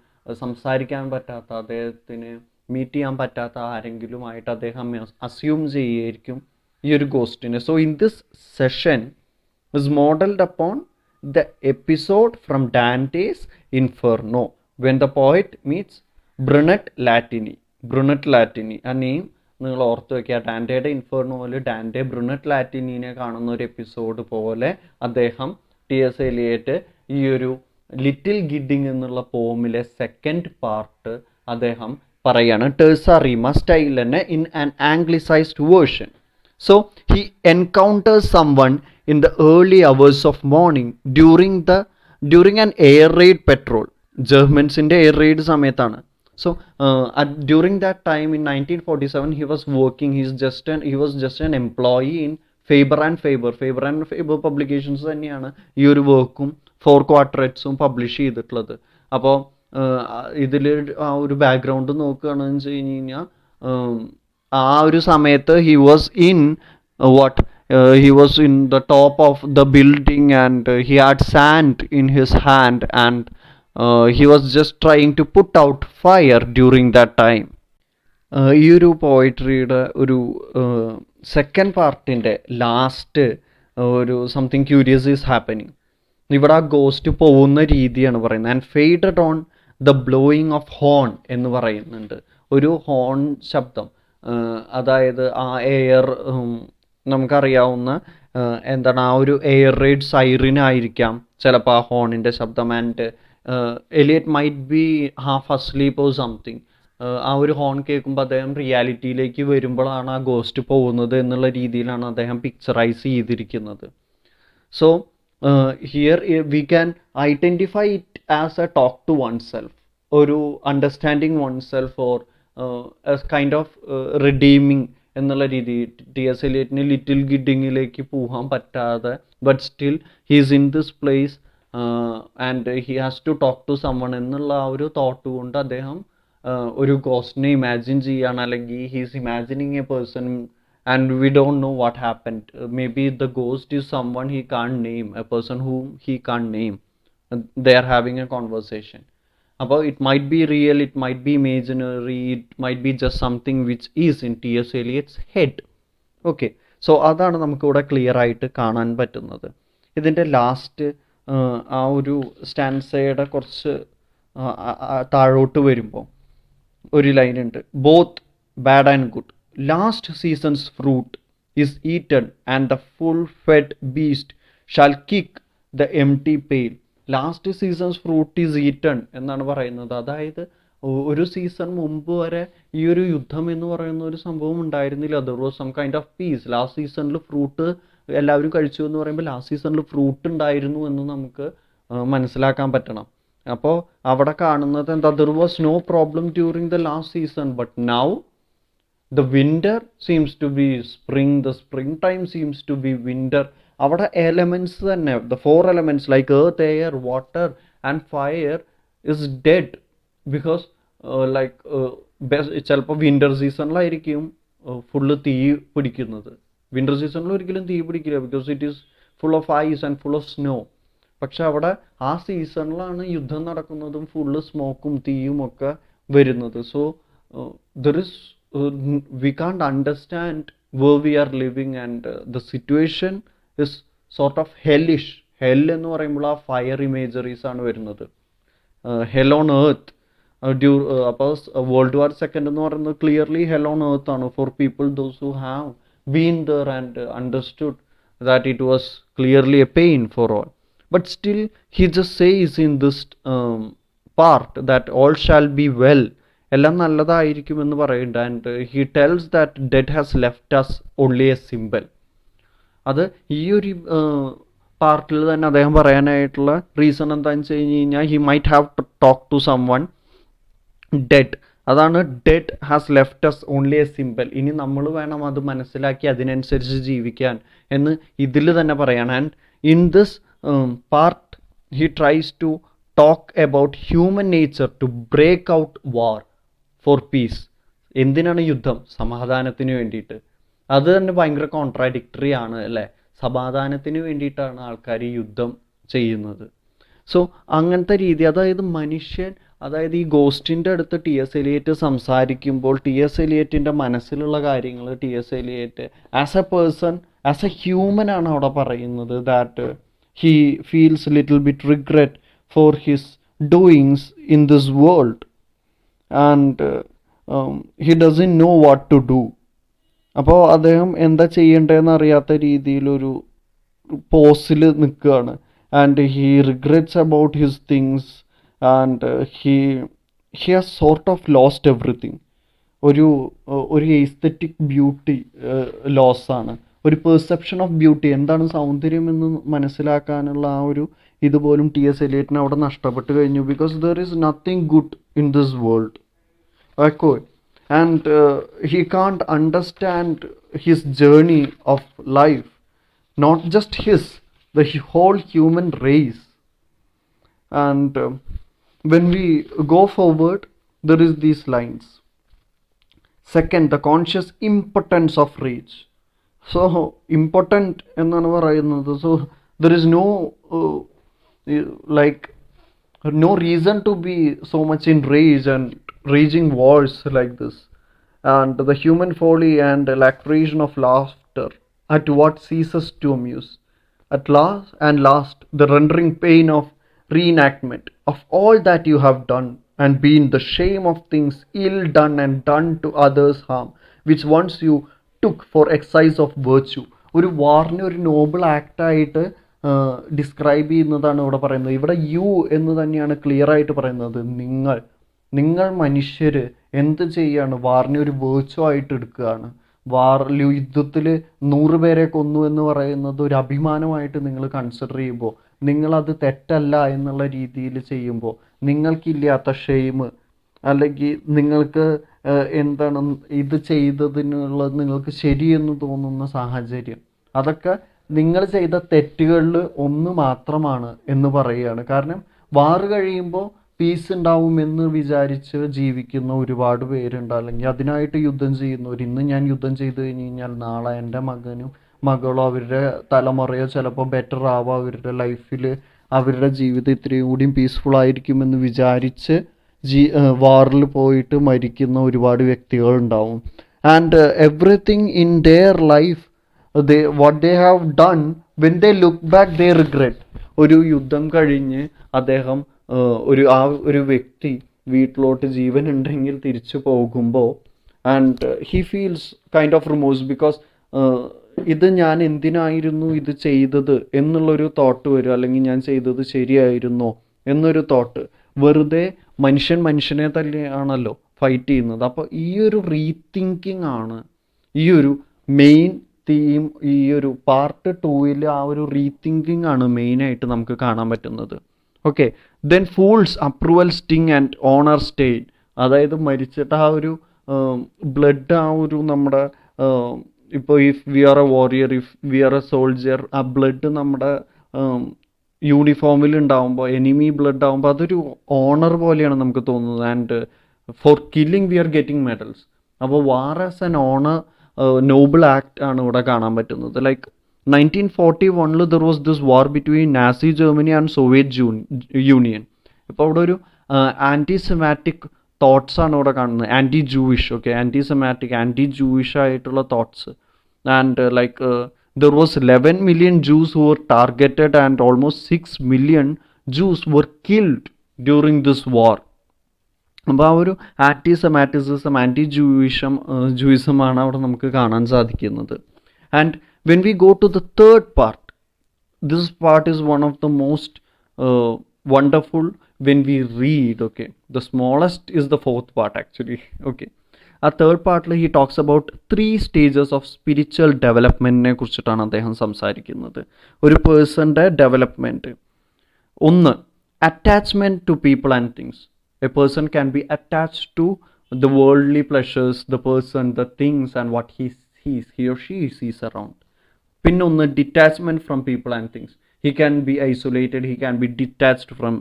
സംസാരിക്കാൻ പറ്റാത്ത, അദ്ദേഹത്തിന് മീറ്റ് ചെയ്യാൻ പറ്റാത്ത ആരെങ്കിലുമായിട്ട് അദ്ദേഹം അസ്യൂം ചെയ്യുമായിരിക്കും ഈ ഒരു ഗോസ്റ്റിനെ. So in this session is modelled upon the episode from Dante's Inferno when the poet meets Brunetto Latini. ആ നെയിം നിങ്ങൾ ഓർത്ത് വയ്ക്കുക. ഡാൻറ്റയുടെ ഇൻഫെർണോയിൽ ഡാൻറ്റെ ബ്രണറ്റ് ലാറ്റിനിനെ കാണുന്ന ഒരു എപ്പിസോഡ് പോലെ അദ്ദേഹം ടി.എസ്. എലിയറ്റ് ഈ ഒരു ലിറ്റിൽ ഗിഡിങ് എന്നുള്ള പോമിലെ സെക്കൻഡ് പാർട്ട് അദ്ദേഹം പറയാണ് ടേഴ്സാറിമ സ്റ്റൈൽ തന്നെ in an anglicised version. So he encounters someone in the early hours of morning during an air raid patrol. ജർമ്മൻസിൻ്റെ എയർ റെയ്ഡ് സമയത്താണ്. So during that time in 1947 he was just an employee in Faber and Faber publications തന്നെയാണ് ഈ ഒരു വർക്കും four ക്വാർട്ടറ്റ്സും publish ചെയ്തിട്ടുള്ളത്. അപ്പോൾ ഇതിൽ ആ ഒരു ബാക്ക്ഗ്രൗണ്ട് നോക്കുകയാണെന്ന് വെച്ച് കഴിഞ്ഞ് കഴിഞ്ഞാൽ ആ ഒരു സമയത്ത് he was in the top of the building and he had sand in his hand and he was just trying to put out fire during that time. ഈ ഒരു പോയിട്രിയുടെ ഒരു സെക്കൻഡ് പാർട്ടിൻ്റെ ലാസ്റ്റ് ഒരു സംതിങ് ക്യൂരിയസ് ഈസ് ഹാപ്പനിങ്. ഇവിടെ ആ ghost പോകുന്ന രീതിയാണ് പറയുന്നത്. And faded on the blowing of horn എന്ന് പറയുന്നുണ്ട്. ഒരു ഹോൺ ശബ്ദം, അതായത് ആ എയർ നമുക്കറിയാവുന്ന എന്താണ് ആ ഒരു എയർ റെയ്ഡ് സൈറിനായിരിക്കാം ചിലപ്പോൾ ആ ഹോണിൻ്റെ ശബ്ദം. And Eliot might be half asleep or something. ആ ഒരു ഹോൺ കേൾക്കുമ്പോൾ അദ്ദേഹം റിയാലിറ്റിയിലേക്ക് വരുമ്പോഴാണ് ആ ഗോസ്റ്റ് പോകുന്നത് എന്നുള്ള രീതിയിലാണ് അദ്ദേഹം പിക്ചറൈസ് ചെയ്തിരിക്കുന്നത്. So here we can identify it as a talk to oneself, ഒരു understanding oneself, or kind of redeeming എന്നുള്ള രീതി. ടി.എസ്. എലിയറ്റിന് ലിറ്റിൽ ഗിഡിങ്ങിലേക്ക് പോകാൻ പറ്റാതെ, but still he's in this place and he has to talk to summon എന്നുള്ള ആ ഒരു തോട്ട് കൊണ്ട് അദ്ദേഹം ഒരു ഗോസ്റ്റിനെ ഇമാജിൻ ചെയ്യുകയാണ്. അല്ലെങ്കിൽ he's imagining a person and we don't know what happened. Maybe the ghost is someone he can't name, a person whom he can't name. They are having a conversation. അപ്പോൾ it might be real, it might be imaginary, it might be just something which is in T S. Eliot's head. Okay, so അതാണ് നമുക്കിവിടെ clear ആയിട്ട് കാണാൻ പറ്റുന്നത്. ഇതിൻ്റെ last ആ ഒരു സ്റ്റാൻസയുടെ കുറച്ച് താഴോട്ട് വരുമ്പോൾ ഒരു ലൈനുണ്ട്. Both bad and good, last season's fruit is eaten and the full fed beast shall kick the empty pail. Last season's fruit is eaten എന്നാണ് പറയുന്നത്. അതായത് ഒരു സീസൺ മുമ്പ് വരെ ഈ ഒരു യുദ്ധം എന്ന് പറയുന്ന ഒരു സംഭവം ഉണ്ടായിരുന്നില്ല. There was some kind of peace. Last സീസണിൽ ഫ്രൂട്ട് എല്ലാവരും കഴിച്ചു എന്ന് പറയുമ്പോൾ ലാസ്റ്റ് സീസണിൽ ഫ്രൂട്ട് ഉണ്ടായിരുന്നു എന്ന് നമുക്ക് മനസ്സിലാക്കാൻ പറ്റണം. അപ്പോൾ അവിടെ കാണുന്നത് എന്താ, there was no problem during the last season, but now the winter seems to be spring, the spring time seems to be winter. അവിടെ എലമെൻറ്റ്സ് തന്നെ, the 4 elements like earth, air, water and fire is dead. Because like ചിലപ്പോൾ winter സീസണിലായിരിക്കും full തീ പിടിക്കുന്നത്. Winter സീസണിൽ ഒരിക്കലും തീ പിടിക്കില്ല, because it is full of ice and full of snow. പക്ഷെ അവിടെ ആ സീസണിലാണ് യുദ്ധം നടക്കുന്നതും ഫുള്ള് സ്മോക്കും തീയും ഒക്കെ വരുന്നത്. So there is we can't understand where we are living and the situation is sort of hell എന്ന് പറയുമ്പോൾ ആ ഫയർ ഇമേജറീസ് ആണ് വരുന്നത്. ഹെൽ ഓൺ എർത്ത് അപ്പോൾ വേൾഡ് വാർ II എന്ന് പറയുന്നത് ക്ലിയർലി ഹെൽ ഓൺ എർത്ത് ആണ് for people those who have been there and understood that it was clearly a pain for all. But still, he just says in this part that all shall be well. എല്ലാം നല്ലതായിരിക്കുമെന്ന് പറയുന്നുണ്ട്. And he tells that dead has left us only a symbol. അത് ഈ ഒരു പാർട്ടിൽ തന്നെ അദ്ദേഹം പറയാനായിട്ടുള്ള reason എന്താണെന്ന് വെച്ച് കഴിഞ്ഞ് കഴിഞ്ഞാൽ he might have talk to someone dead. അതാണ് dead has left us only a symbol. ഇനി നമ്മൾ വേണം അത് മനസ്സിലാക്കി അതിനനുസരിച്ച് ജീവിക്കാൻ എന്ന് ഇതിൽ തന്നെ പറയാണ്. And in this part he tries to talk about human nature to break out war for peace. എന്തിനാണ് യുദ്ധം? സമാധാനത്തിന് വേണ്ടിയിട്ട്. അത് തന്നെ ഭയങ്കര കോൺട്രാഡിക്ടറി ആണ് അല്ലേ? സമാധാനത്തിന് വേണ്ടിയിട്ടാണ് ആൾക്കാർ ഈ യുദ്ധം ചെയ്യുന്നത്. സോ അങ്ങനത്തെ രീതി, അതായത് മനുഷ്യൻ, അതായത് ഈ ഗോസ്റ്റിൻ്റെ അടുത്ത് ടി എസ് എലിയറ്റ് സംസാരിക്കുമ്പോൾ ടി എസ് എലിയറ്റിൻ്റെ മനസ്സിലുള്ള കാര്യങ്ങൾ T S Eliot as a person, as a human ആണ് അവിടെ പറയുന്നത്. That he feels little bit regret for his doings in this world and he doesn't know what to do. അപ്പോൾ അദ്ദേഹം എന്താ ചെയ്യേണ്ടതെന്ന് അറിയാത്ത രീതിയിലൊരു പോസിൽ നിൽക്കുകയാണ്. And he regrets about his things and he has sort of lost everything. ഒരു aesthetic beauty ലോസാണ്, ഒരു പെർസെപ്ഷൻ ഓഫ് ബ്യൂട്ടി, എന്താണ് സൗന്ദര്യം എന്ന് മനസ്സിലാക്കാനുള്ള ആ ഒരു ഇതുപോലും ടി എസ് എലിയറ്റിന് അവിടെ നഷ്ടപ്പെട്ട് കഴിഞ്ഞു. Because there is nothing good in this world. Okay, and he can't understand his journey of life, not just his, the whole human race. And when we go forward, there is these lines. Second, the conscious impotence of rage. So impotent എന്നാണ് പറയുന്നത്. So there is no like no reason to be so much in rage and raging wars like this. And the human folly and lacration of laughter at what ceases to amuse. At last, the rendering pain of reenactment of all that you have done and been, the shame of things ill done and done to others harm, which once you took for exercise of virtue. ഒരു വാറിനെ ഒരു Noble ആക്റ്റായിട്ട് describe ചെയ്യുന്നതാണ് ഇവിടെ പറയുന്നത്. ഇവിടെ U എന്ന് തന്നെയാണ് clear ആയിട്ട് പറയുന്നത്. നിങ്ങൾ മനുഷ്യർ എന്ത് ചെയ്യാണ്? വാറിനെ ഒരു വേർച്വൽ ആയിട്ട് എടുക്കുകയാണ്. യുദ്ധത്തിൽ 100 പേരെ കൊന്നു എന്ന് പറയുന്നത് ഒരു അഭിമാനമായിട്ട് നിങ്ങൾ കൺസിഡർ ചെയ്യുമ്പോൾ, നിങ്ങളത് തെറ്റല്ല എന്നുള്ള രീതിയിൽ ചെയ്യുമ്പോൾ, നിങ്ങൾക്കില്ലാത്ത ഷെയിം അല്ലെങ്കിൽ നിങ്ങൾക്ക് എന്താണ് ഇത് ചെയ്തതിനുള്ളത് നിങ്ങൾക്ക് ശരിയെന്ന് തോന്നുന്ന സാഹചര്യം, അതൊക്കെ നിങ്ങൾ ചെയ്ത തെറ്റുകളിൽ ഒന്ന് മാത്രമാണ് എന്ന് പറയുകയാണ്. കാരണം വാറ് കഴിയുമ്പോൾ പീസ് ഉണ്ടാവുമെന്ന് വിചാരിച്ച് ജീവിക്കുന്ന ഒരുപാട് പേരുണ്ട്. അല്ലെങ്കിൽ അതിനായിട്ട് യുദ്ധം ചെയ്യുന്നവർ. ഇന്ന് ഞാൻ യുദ്ധം ചെയ്ത് കഴിഞ്ഞ് കഴിഞ്ഞാൽ നാളെ എൻ്റെ മകനും മകളോ അവരുടെ തലമുറയോ ചിലപ്പോൾ ബെറ്റർ ആവാം, അവരുടെ ലൈഫിൽ അവരുടെ ജീവിതം ഇത്രയും കൂടിയും പീസ്ഫുൾ ആയിരിക്കുമെന്ന് വിചാരിച്ച് വാറിൽ പോയിട്ട് മരിക്കുന്ന ഒരുപാട് വ്യക്തികളുണ്ടാവും. And everything in their life what they have done, when they look back they regret. ഒരു യുദ്ധം കഴിഞ്ഞ് അദ്ദേഹം ഒരു വ്യക്തി വീട്ടിലോട്ട് ജീവൻ ഉണ്ടെങ്കിൽ തിരിച്ചു പോകുമ്പോൾ and he feels kind of remorse. Because ഇത് ഞാൻ എന്തിനായിരുന്നു ഇത് ചെയ്തത് എന്നുള്ളൊരു തോട്ട് വരും. അല്ലെങ്കിൽ ഞാൻ ചെയ്തത് ശരിയായിരുന്നോ എന്നൊരു തോട്ട്. വെറുതെ മനുഷ്യനെ തന്നെയാണല്ലോ ഫൈറ്റ് ചെയ്യുന്നത്. അപ്പോൾ ഈ ഒരു റീതിങ്കിങ് ആണ് ഈ ഒരു മെയിൻ തീം. ഈ ഒരു പാർട്ട് 2 ആ ഒരു റീതിങ്കിങ് ആണ് മെയിനായിട്ട് നമുക്ക് കാണാൻ പറ്റുന്നത്. Okay, then fools approval sting and honour stain. അതായത് മരിച്ചിട്ട് ആ ഒരു ബ്ലഡ്, ആ ഒരു നമ്മുടെ ഇപ്പോൾ if we are a warrior, if we are a soldier, ആ ബ്ലഡ് നമ്മുടെ യൂണിഫോമിൽ ഉണ്ടാകുമ്പോൾ, എനിമി ബ്ലഡ് ആകുമ്പോൾ അതൊരു ഓണർ പോലെയാണ് നമുക്ക് തോന്നുന്നത്. And for killing we are getting medals. അപ്പോൾ war as an honour, noble act ആണ് ഇവിടെ കാണാൻ പറ്റുന്നത്. Like 1941 there was this war between Nazi Germany and Soviet Union. ഇപ്പോൾ അവിടെ ഒരു ആൻറ്റി സെമാറ്റിക് തോട്ട്സ് ആണ് ഇവിടെ കാണുന്നത്. Anti Jewish, okay, antisemitic, anti Jewish ആയിട്ടുള്ള thoughts. And like There was 11 million Jews who were targeted and almost 6 million Jews were killed during this war. അപ്പോൾ ആ ഒരു ആൻറ്റി സെമാറ്റിസിസം, ആൻറ്റി ജൂയിസമാണ് അവിടെ നമുക്ക് കാണാൻ സാധിക്കുന്നത്. And when we go to the third part, this part is one of the most wonderful when we read. Okay, the smallest is the fourth part actually. Okay, ആ third പാർട്ടിൽ he talks about 3 stages of spiritual ഡെവലപ്മെൻറ്റിനെ കുറിച്ചിട്ടാണ് അദ്ദേഹം സംസാരിക്കുന്നത്. ഒരു പേഴ്സൻ്റെ development. ഒന്ന്, attachment to people and things. A person can be attached to the worldly pleasures, the person, the things and what he or she sees around. പിന്നെ ഒന്ന്, detachment from people and things. He can be isolated, he can be detached from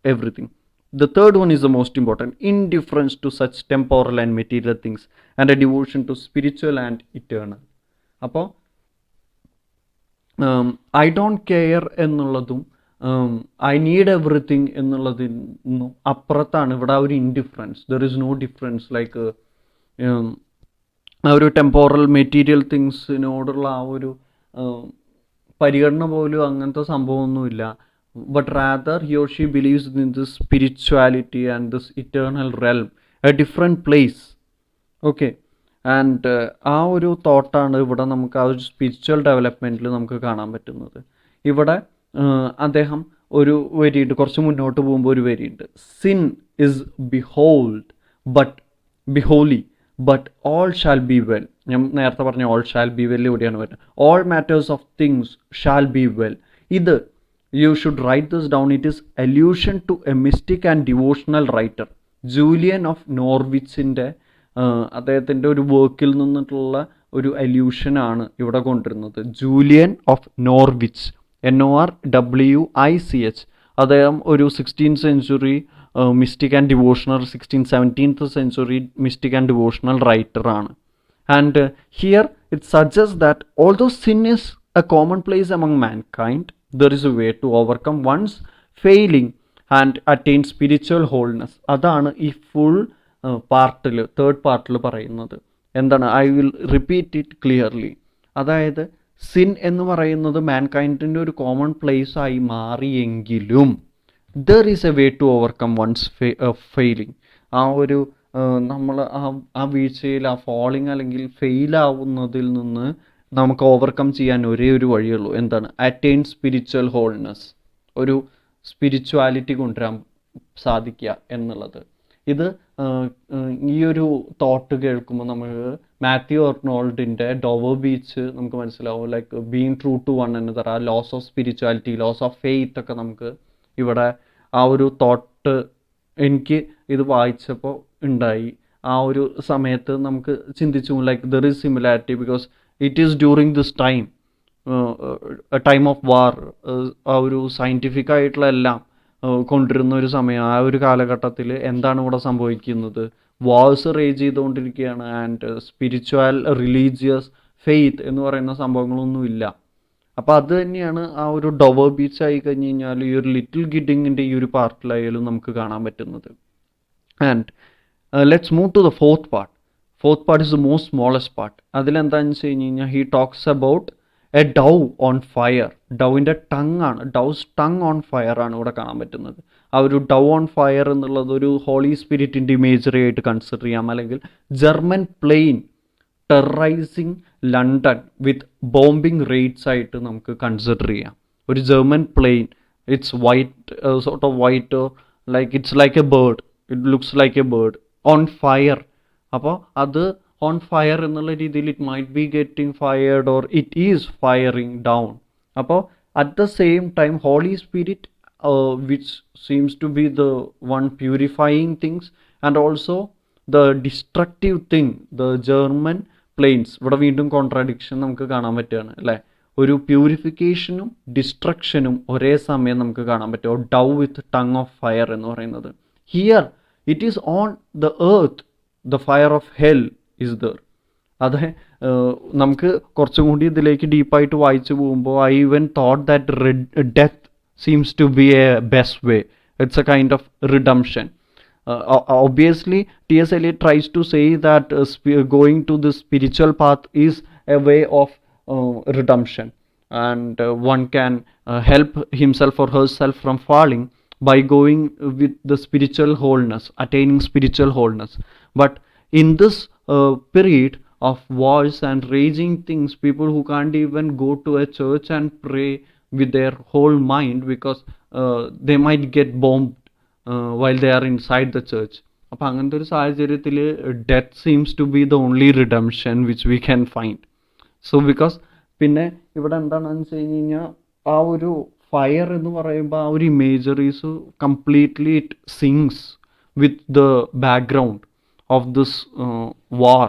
everything. The third one is the most important, indifference to such temporal and material things and a devotion to spiritual and eternal. അപ്പോൾ I don't care എന്നുള്ളതും I need everything എന്നുള്ളതിനും അപ്പുറത്താണ് ഇവിടെ ആ ഒരു indifference. There is no difference. Like ആ ഒരു temporal material തിങ്സിനോടുള്ള ആ ഒരു പരിഗണന പോലും അങ്ങനത്തെ സംഭവമൊന്നുമില്ല. But rather he or she believes in this spirituality and this eternal realm, a different place. Okay, and ആ ഒരു തോട്ടാണ് ഇവിടെ നമുക്ക് ആ ഒരു സ്പിരിച്വൽ ഡെവലപ്മെൻറ്റിൽ നമുക്ക് കാണാൻ പറ്റുന്നത്. ഇവിടെ അദ്ദേഹം ഒരു വരിയുണ്ട്, കുറച്ച് മുന്നോട്ട് പോകുമ്പോൾ ഒരു വരിയുണ്ട്, sin is behovely but all shall be well. ഞാൻ നേരത്തെ പറഞ്ഞ ഓൾ ഷാൽ ബി വെൽ ഇവിടെയാണ് വരുന്നത്. All matters of things shall be well. ഇത് you should write this down. It is allusion to a mystic and devotional writer, Julian of നോർവിച്ചിൻ്റെ അദ്ദേഹത്തിൻ്റെ ഒരു വർക്കിൽ നിന്നിട്ടുള്ള ഒരു അല്യൂഷനാണ് ഇവിടെ കൊണ്ടുവരുന്നത്. Julian of Norwich, NORWICH. അദ്ദേഹം ഒരു 16th century mystic and devotional, 17th century mystic and devotional റൈറ്ററാണ്. And here it suggest that although sin is a commonplace among mankind, there is a way to overcome one's failing and attain spiritual wholeness. അതാണ് ഈ full പാർട്ടിൽ, third പാർട്ടിൽ പറയുന്നത്. എന്താണ്? I will repeat it clearly. അതായത് sin എന്ന് പറയുന്നത് മാൻകൈൻഡിൻ്റെ ഒരു കോമൺ പ്ലേസ് ആയി മാറിയെങ്കിലും there is a way to overcome one's failing. ആ ഒരു നമ്മൾ ആ വീഴ്ചയിൽ, ആ ഫോളിങ് അല്ലെങ്കിൽ ഫെയിലാവുന്നതിൽ നിന്ന് നമുക്ക് ഓവർകം ചെയ്യാൻ ഒരേ ഒരു വഴിയുള്ളൂ. എന്താണ്? അറ്റൈൻ സ്പിരിച്വൽ ഹോൾനെസ്, ഒരു സ്പിരിച്വാലിറ്റി കൊണ്ടുവരാൻ സാധിക്കുക എന്നുള്ളത്. ഇത് ഈ ഒരു തോട്ട് കേൾക്കുമ്പോൾ നമുക്ക് മാത്യു അർണോൾഡിൻ്റെ ഡോവർ ബീച്ച് നമുക്ക് മനസ്സിലാവും. Like being true to one another, ആ loss of spirituality, loss of faith ഒക്കെ നമുക്ക് ഇവിടെ ആ ഒരു തോട്ട് എനിക്ക് ഇത് വായിച്ചപ്പോൾ ഉണ്ടായി. ആ ഒരു സമയത്ത് നമുക്ക് ചിന്തിച്ചു, like there is similarity because it is during this time, time of വാർ. ആ ഒരു സയൻറ്റിഫിക് ആയിട്ടുള്ള എല്ലാം കൊണ്ടുവരുന്ന ഒരു സമയം. ആ ഒരു കാലഘട്ടത്തിൽ എന്താണ് ഇവിടെ സംഭവിക്കുന്നത്? വാർസ് റേജ് ചെയ്തുകൊണ്ടിരിക്കുകയാണ്. ആൻഡ് സ്പിരിച്വൽ, റിലീജിയസ്, ഫെയ്ത്ത് എന്ന് പറയുന്ന സംഭവങ്ങളൊന്നുമില്ല. അപ്പോൾ അത് തന്നെയാണ് ആ ഒരു ഡോവർ ബീച്ച് ആയി കഴിഞ്ഞ് കഴിഞ്ഞാൽ ഈ ഒരു ലിറ്റിൽ ഗിഡിങ്ങിൻ്റെ ഈ ഒരു പാർട്ടിലായാലും നമുക്ക് കാണാൻ പറ്റുന്നത്. And let's move to the fourth part. Fourth part is the most smallest part. അതിലെന്താണെന്ന് വെച്ച് കഴിഞ്ഞ് കഴിഞ്ഞാൽ he talks about a dove on fire. ഡൗവിൻ്റെ ടങ്ങാണ്, ഡൗസ് ടങ് ഓൺ ഫയർ ആണ് ഇവിടെ കാണാൻ പറ്റുന്നത്. ആ ഒരു ഡൗ ഓൺ ഫയർ എന്നുള്ളത് ഒരു ഹോളി സ്പിരിറ്റിൻ്റെ ഇമേജറി ആയിട്ട് കൺസിഡർ ചെയ്യാം. അല്ലെങ്കിൽ German plane terrorizing London with bombing raids ആയിട്ട് നമുക്ക് കൺസിഡർ ചെയ്യാം. ഒരു German plane, it's white, sort of white, like it's like a bird, it looks like a bird on fire. അപ്പോൾ അത് ഓൺ ഫയർ എന്നുള്ള രീതിയിൽ it might be getting fired or it is firing down. അപ്പോൾ at the same time Holy Spirit which seems to be the one purifying things and also the destructive thing, the German plains. ഇവിടെ വീണ്ടും contradiction നമുക്ക് കാണാൻ പറ്റുകയാണ് അല്ലേ? ഒരു പ്യൂരിഫിക്കേഷനും ഡിസ്ട്രക്ഷനും ഒരേ സമയം നമുക്ക് കാണാൻ പറ്റുമോ? Dove with tongue of fire എന്ന് പറയുന്നത്. Here it is on the earth, the fire of hell is there. അത് നമുക്ക് കുറച്ചും കൂടി ഇതിലേക്ക് ഡീപ്പായിട്ട് വായിച്ചു പോകുമ്പോൾ I even thought that death seems to be a best way. It's a kind of redemption. Obviously, T.S. Eliot tries to say that going to the spiritual path is a way of redemption, and one can help himself or herself from falling by going with the spiritual wholeness, attaining spiritual wholeness. But in this period of wars and raging things, people who can't even go to a church and pray with their whole mind because they might get bombed while they are inside the church. അപ്പം അങ്ങനത്തെ ഒരു സാഹചര്യത്തിൽ death seems to be the only redemption which we can find. So because പിന്നെ ഇവിടെ എന്താണെന്ന് വെച്ച് കഴിഞ്ഞ് കഴിഞ്ഞാൽ ആ ഒരു ഫയർ എന്ന് പറയുമ്പോൾ ആ ഒരു imageries completely it syncs with the background of this war.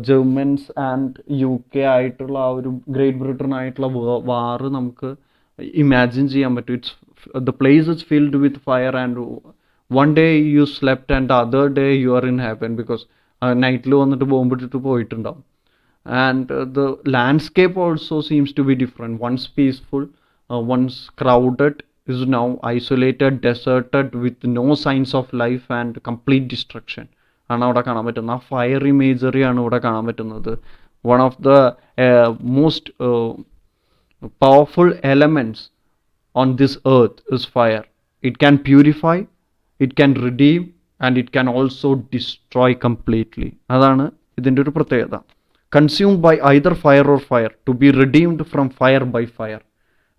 Germans and U K ആയിട്ടുള്ള ആ ഒരു ഗ്രേറ്റ് ബ്രിട്ടൻ ആയിട്ടുള്ള വാറ് നമുക്ക് ഇമാജിൻ ചെയ്യാൻ പറ്റും. It's the place is filled with fire, and one day you slept and the other day you are in heaven because നൈറ്റിൽ വന്നിട്ട് ബോംബിട്ടിട്ട് പോയിട്ടുണ്ടാവും. And the landscape also seems to be different. Once peaceful, once crowded, is now isolated, deserted, with no signs of life and complete destruction ആണ് അവിടെ കാണാൻ പറ്റുന്നത്. ആ fire imagery ആണ് ഇവിടെ കാണാൻ പറ്റുന്നത്. One of the most powerful elements on this earth is fire. It can purify, it can redeem, and it can also destroy completely. അതാണ് ഇതിൻ്റെ ഒരു പ്രത്യേകത. Consumed by either fire or fire, to be redeemed from fire by fire.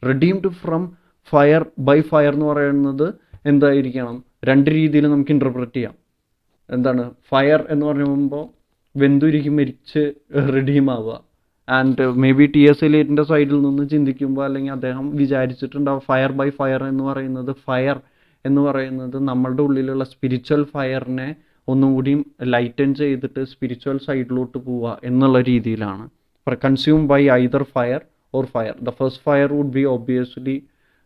Redeemed from fire by fire എന്ന് പറയുന്നത് എന്തായിരിക്കണം? രണ്ട് രീതിയിൽ നമുക്ക് ഇൻ്റർപ്രറ്റ് ചെയ്യാം. എന്താണ് ഫയർ എന്ന് പറയുമ്പോൾ വെന്തുരുക്കി മരിച്ച് റിഡീം ആവുക. And maybe T S എലിയറ്റിൻ്റെ സൈഡിൽ നിന്ന് ചിന്തിക്കുമ്പോൾ അല്ലെങ്കിൽ അദ്ദേഹം വിചാരിച്ചിട്ടുണ്ടാവും ഫയർ ബൈ ഫയർ എന്ന് പറയുന്നത്, ഫയർ എന്ന് പറയുന്നത് നമ്മളുടെ ഉള്ളിലുള്ള സ്പിരിച്വൽ ഫയറിനെ ഒന്നും കൂടിയും ലൈറ്റൻ ചെയ്തിട്ട് സ്പിരിച്വൽ സൈഡിലോട്ട് പോവുക എന്നുള്ള രീതിയിലാണ്. Consume by either fire or fire. The first fire would be obviously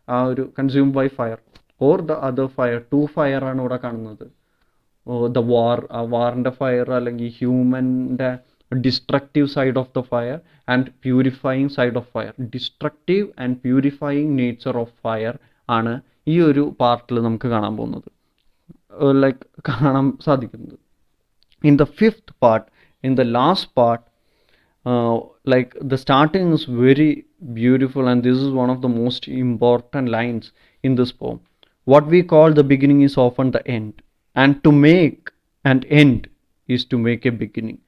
ആ ഒരു consume by fire or the other fire. Two fire ആണ് ഇവിടെ കാണുന്നത്. ദ വാർ, ആ വാറിൻ്റെ ഫയർ അല്ലെങ്കിൽ ഹ്യൂമൻ്റെ destructive side of the fire and purifying side of fire. Destructive and purifying nature of fire ആണ് ഈ ഒരു പാർട്ടിൽ നമുക്ക് കാണാൻ പോകുന്നത്, ലൈക്ക് കാണാൻ സാധിക്കുന്നത്. In the fifth part, in the last part, like the starting is very beautiful, and this is one of the most important lines in this poem. What we call the beginning is often the end, and to make an end is to make a beginning.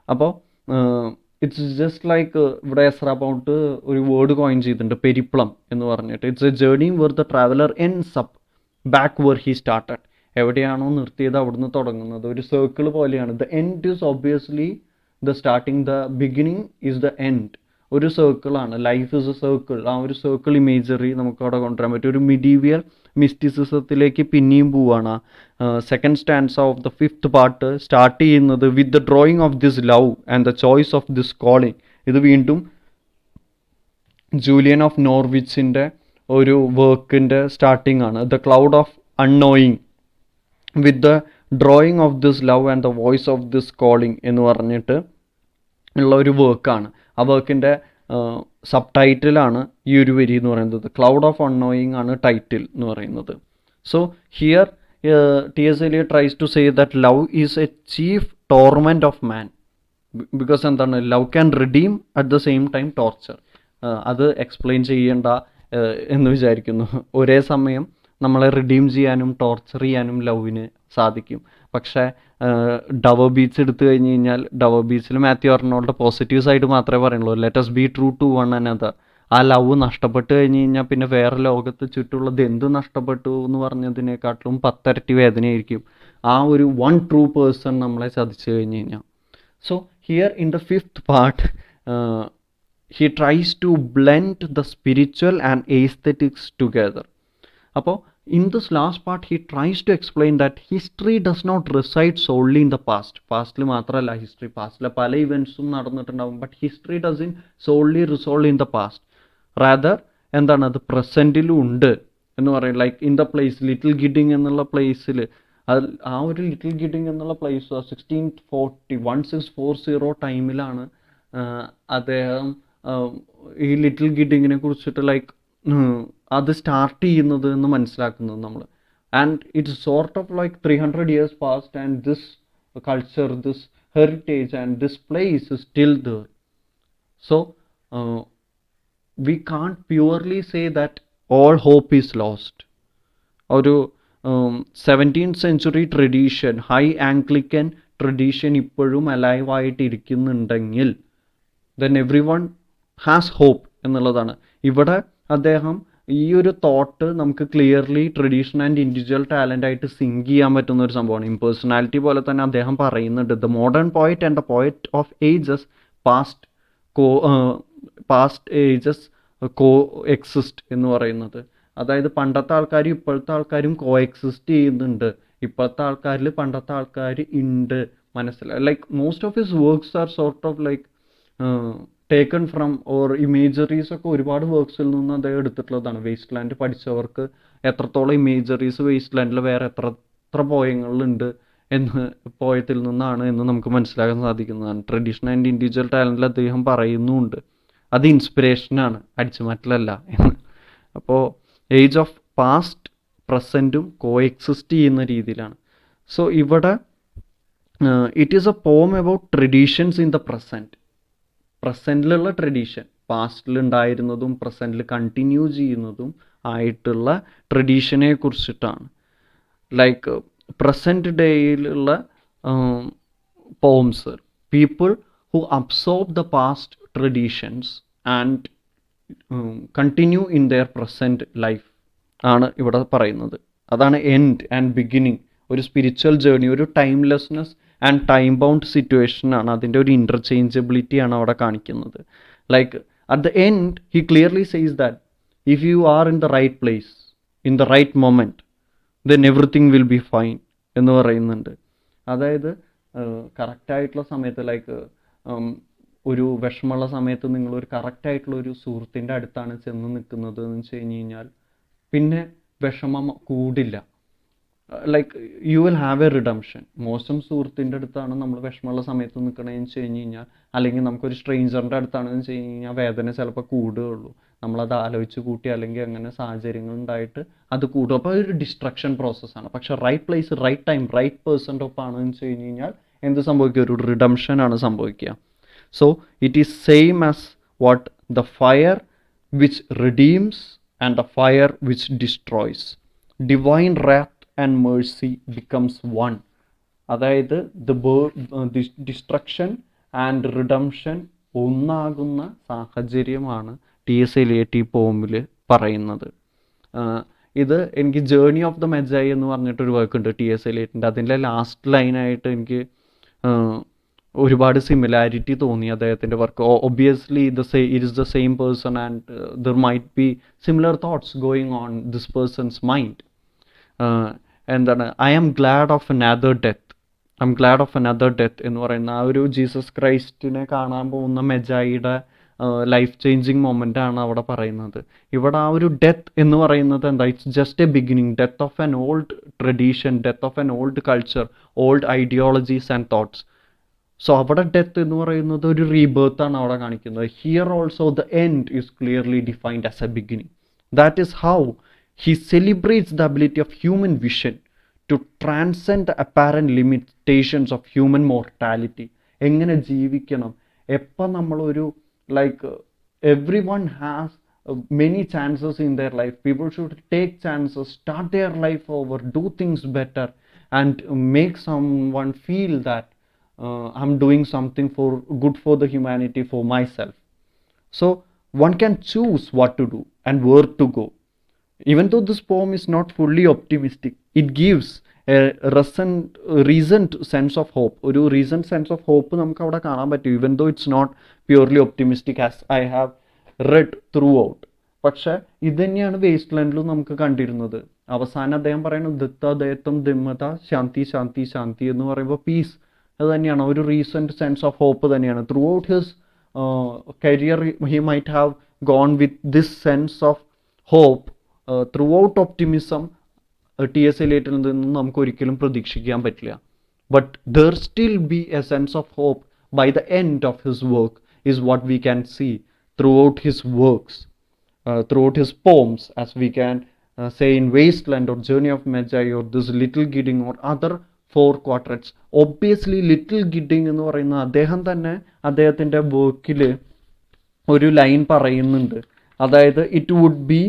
അപ്പോൾ it's just like ഇവിടെ Ezra Pound ഒരു word coin ചെയ്തിട്ടുണ്ട്, periplum എന്ന് പറഞ്ഞിട്ട്. It's a journey where the traveller ends up back where he started. എവിടെയാണോ നിർത്തിയത് അവിടുന്ന് തുടങ്ങുന്നത്. ഒരു സർക്കിൾ പോലെയാണ്. The end is obviously the starting, the beginning is the end. ഒരു സർക്കിളാണ്. Life is a circle. ആ ഒരു സർക്കിൾ ഇമേജറി നമുക്ക് അവിടെ കൊണ്ടുവരാൻ പറ്റും. ഒരു മിഡീവിയൽ മിസ്റ്റിസിസത്തിലേക്ക് പിന്നെയും പോവുകയാണ്. Second stanza of the fifth part start ചെയ്യുന്നത് with the drawing of this love and the choice of this calling. ഇത് വീണ്ടും ജൂലിയൻ ഓഫ് നോർവിച്ചിൻ്റെ ഒരു വർക്കിൻ്റെ സ്റ്റാർട്ടിംഗ് ആണ്. The cloud of unknowing with the drawing of this love and the voice of this calling എന്ന് പറഞ്ഞിട്ട് ഉള്ള ഒരു വർക്കാണ്. ആ വർക്കിൻ്റെ സബ് ടൈറ്റിലാണ് ഈ ഒരു വരി എന്ന് പറയുന്നത്. ക്ലൗഡ് ഓഫ് അൺനോയിങ് ആണ് ടൈറ്റിൽ എന്ന് പറയുന്നത്. So here T.S. Eliot tries to say that love is a chief torment of man. Because എന്താണ്, love can redeem at the same time torture. അത് എക്സ്പ്ലെയിൻ ചെയ്യേണ്ട എന്ന് വിചാരിക്കുന്നു. ഒരേ സമയം നമ്മളെ റിഡീം ചെയ്യാനും ടോർച്ചർ ചെയ്യാനും ലവിന് സാധിക്കും. പക്ഷേ ഡവർ ബീച്ച് എടുത്തു കഴിഞ്ഞ് കഴിഞ്ഞാൽ ഡവർ ബീച്ചിൽ മാത്യു അർണോൾഡ് പോസിറ്റീവ് സൈഡ് മാത്രമേ പറയുള്ളൂ. Let us be true to one another. ആ ലവ് നഷ്ടപ്പെട്ട് കഴിഞ്ഞ് കഴിഞ്ഞാൽ പിന്നെ വേറെ ലോകത്ത് ചുറ്റുള്ളത് എന്ത് നഷ്ടപ്പെട്ടു എന്ന് പറഞ്ഞതിനെക്കാട്ടിലും 10 ഇരട്ടി വേദനയായിരിക്കും ആ ഒരു വൺ ട്രൂ പേഴ്സൺ നമ്മളെ ചതിച്ചു കഴിഞ്ഞ് കഴിഞ്ഞാൽ. So here in the fifth part he tries to blend the spiritual and aesthetics together. അപ്പോൾ in this last part he tries to explain that history does not reside solely in the past. പാസ്റ്റിൽ മാത്രമല്ല history, പാസ്റ്റിലെ പല ഇവൻറ്റ്സും നടന്നിട്ടുണ്ടാകും. But history doesn't solely resolve in the past. Rather എന്താണ്, അത് പ്രസൻറ്റിലും ഉണ്ട് എന്ന് പറയും. Like in the place Little Gidding എന്നുള്ള പ്ലേസിൽ, അത് ആ ഒരു ലിറ്റിൽ ഗിഡിങ് എന്നുള്ള പ്ലേസ് 1640 ടൈമിലാണ് അദ്ദേഹം ഈ ലിറ്റിൽ ഗിഡിങ്ങിനെ കുറിച്ചിട്ട് ലൈക്ക് അത് സ്റ്റാർട്ട് ചെയ്യുന്നത് എന്ന് മനസ്സിലാക്കുന്നത് നമ്മൾ. And it's sort of like 300 years past and this culture, this heritage and this place is still there. So we can't purely say that all hope is lost. ഒരു 17th century tradition, high Anglican tradition ഇപ്പോഴും alive ആയിട്ട് ഇരിക്കുന്നുണ്ടെങ്കിൽ then everyone has hope എന്നുള്ളതാണ്. ഇവിടെ അദ്ദേഹം ഈ ഒരു thought നമുക്ക് clearly tradition and individual talent ആയിട്ട് സിങ്ക് ചെയ്യാൻ പറ്റുന്ന ഒരു സംഭവമാണ്. ഇംപേഴ്സണാലിറ്റി പോലെ തന്നെ അദ്ദേഹം പറയുന്നുണ്ട്, the modern poet and the poet of ages past co past ages coexist എന്ന് പറയുന്നത്. അതായത് പണ്ടത്തെ ആൾക്കാരും ഇപ്പോഴത്തെ ആൾക്കാരും കോ എക്സിസ്റ്റ് ചെയ്യുന്നുണ്ട്. ഇപ്പോഴത്തെ ആൾക്കാരിൽ പണ്ടത്തെ ആൾക്കാർ ഉണ്ട്, മനസ്സിലായി. Like most of his works R sort of like taken from or imageries ഒക്കെ ഒരുപാട് വർക്ക്സിൽ നിന്ന് അദ്ദേഹം എടുത്തിട്ടുള്ളതാണ്. വേസ്റ്റ് ലാൻഡ് പഠിച്ചവർക്ക് എത്രത്തോളം ഇമേജറീസ് വേസ്റ്റ് ലാൻഡിൽ വേറെ എത്ര പോയങ്ങളുണ്ട് എന്ന് പോയത്തിൽ നിന്നാണ് എന്ന് നമുക്ക് മനസ്സിലാക്കാൻ സാധിക്കുന്നതാണ്. ട്രഡീഷൻ ആൻഡ് ഇൻഡിവിജ്വൽ ടാലൻറ്റിൽ അദ്ദേഹം പറയുന്നുമുണ്ട് അത് ഇൻസ്പിറേഷനാണ്, അടിച്ചുമാറ്റലല്ല എന്ന്. അപ്പോൾ ഏജ് ഓഫ് പാസ്റ്റ് പ്രസൻറ്റും കോ എക്സിസ്റ്റ് ചെയ്യുന്ന രീതിയിലാണ്. സോ ഇവിടെ it is a poem about traditions in the present. പ്രസൻറ്റിലുള്ള ട്രഡീഷൻ, പാസ്റ്റിലുണ്ടായിരുന്നതും പ്രസൻറ്റിൽ കണ്ടിന്യൂ ചെയ്യുന്നതും ആയിട്ടുള്ള ട്രഡീഷനെ കുറിച്ചിട്ടാണ്. ലൈക്ക് പ്രസൻറ്റ് ഡേയിലുള്ള poems, people who absorb the past traditions and continue in their present life ആണ് ഇവിടെ പറയുന്നത്. അതാണ് എൻഡ് ആൻഡ് ബിഗിനിങ്. ഒരു സ്പിരിച്വൽ ജേർണി, ഒരു ടൈംലെസ്നെസ് ആൻഡ് ടൈം ബൗണ്ട് സിറ്റുവേഷനാണ്. അതിൻ്റെ ഒരു ഇൻ്റർചേഞ്ചബിലിറ്റിയാണ് അവിടെ കാണിക്കുന്നത്. Like at the end he clearly says that if you are in the right place in the right moment then everything will be fine എന്ന് പറയുന്നുണ്ട്. അതായത് കറക്റ്റായിട്ടുള്ള സമയത്ത്, ലൈക്ക് ഒരു വിഷമമുള്ള സമയത്ത് നിങ്ങളൊരു കറക്റ്റായിട്ടുള്ള ഒരു സുഹൃത്തിൻ്റെ അടുത്താണ് ചെന്ന് നിൽക്കുന്നത് എന്ന് വെച്ച് കഴിഞ്ഞ് കഴിഞ്ഞാൽ പിന്നെ വിഷമം കൂടില്ല. Like you will have a redemption. മോശം സുഹൃത്തിൻ്റെ അടുത്താണ് നമ്മൾ വിഷമമുള്ള സമയത്ത് നിൽക്കണമെന്ന് വെച്ച് കഴിഞ്ഞ് കഴിഞ്ഞാൽ, അല്ലെങ്കിൽ നമുക്കൊരു സ്ട്രേഞ്ചറിൻ്റെ അടുത്താണെന്ന് വെച്ച് കഴിഞ്ഞ് കഴിഞ്ഞാൽ വേദന ചിലപ്പോൾ കൂടുകയുള്ളൂ. നമ്മളത് ആലോചിച്ച് കൂട്ടി അല്ലെങ്കിൽ അങ്ങനെ സാഹചര്യങ്ങൾ ഉണ്ടായിട്ട് അത് കൂടും. അപ്പോൾ ഒരു ഡിസ്ട്രക്ഷൻ പ്രോസസ്സാണ്. പക്ഷേ right place, right time, right പേഴ്സൻ്റെ ഒപ്പമാണെന്ന് വെച്ച് കഴിഞ്ഞ് കഴിഞ്ഞാൽ എന്ത് സംഭവിക്കുക? ഒരു റിഡംഷനാണ് സംഭവിക്കുക. So it is same as what the fire which redeems and the fire which destroys. Divine wrath and mercy becomes one. അതായത് ഡിസ്ട്രക്ഷൻ ആൻഡ് റിഡംഷൻ ഒന്നാകുന്ന സാഹചര്യമാണ് ടി എസ് എലിയറ്റ് ഈ പോമിൽ പറയുന്നത്. ഇത് എനിക്ക് ജേർണി ഓഫ് ദ മെജായി എന്ന് പറഞ്ഞിട്ടൊരു വർക്ക് ഉണ്ട് T S എലിയറ്റിൻ്റെ. അതിൻ്റെ ലാസ്റ്റ് ലൈനായിട്ട് എനിക്ക് ഒരുപാട് സിമിലാരിറ്റി തോന്നി അദ്ദേഹത്തിൻ്റെ work. Obviously it is the same person and there might be similar thoughts going on this person's mind. എന്താണ് I am glad of another death എന്ന് പറയുന്ന ആ ഒരു ജീസസ് ക്രൈസ്റ്റിനെ കാണാൻ പോകുന്ന മെജായിയുടെ ലൈഫ് ചേഞ്ചിങ് മൊമെൻ്റ് ആണ് അവിടെ പറയുന്നത്. ഇവിടെ ആ ഒരു ഡെത്ത് എന്ന് പറയുന്നത് എന്താ? It's just a beginning. Death of an old tradition, death of an old culture, old ideologies and thoughts. So അവിടെ ഡെത്ത് എന്ന് പറയുന്നത് ഒരു റീബേർത്ത് ആണ് അവിടെ കാണിക്കുന്നത്. Here also the end is clearly defined as a beginning. That is how he celebrates the ability of human vision to transcend the apparent limitations of human mortality. എങ്ങനെ ജീവിക്കണം, എപ്പം നമ്മളൊരു like everyone has many chances in their life. People should take chances, start their life over, do things better and make someone feel that I'm doing something for good for the humanity, for myself. So one can choose what to do and where to go. Even though this poem is not fully optimistic, it gives a recent sense of hope. ഒരു recent sense of hope നമുക്ക് അവിടെ കാണാൻ പറ്റും, even though it's not purely optimistic as I have read throughout. പക്ഷേ ഇത് തന്നെയാണ് waste ലാൻഡിലും നമുക്ക് കണ്ടിരുന്നത്. അവസാനം അദ്ദേഹം പറയുന്നത് ദത്ത ദയത്വം ദിമ്മത ശാന്തി ശാന്തി ശാന്തി എന്ന് പറയുമ്പോൾ പീസ്. അത് തന്നെയാണ് ഒരു റീസെൻറ്റ് സെൻസ് ഓഫ് ഹോപ്പ് തന്നെയാണ്. Throughout his career he might have gone with this sense of hope. Throughout optimism T S എലിയറ്റിൽ നിന്നും നമുക്ക് ഒരിക്കലും പ്രതീക്ഷിക്കാൻ പറ്റില്ല. But there still be a sense of hope by the end of his work is what we can see throughout his works, throughout his poems, as we can say in Wasteland or Journey of Magi or this Little Gidding or other Four Quartets. Obviously Little Gidding എന്ന് പറയുന്ന അദ്ദേഹം തന്നെ അദ്ദേഹത്തിൻ്റെ വർക്കിൽ ഒരു line പറയുന്നുണ്ട്. അതായത് it would be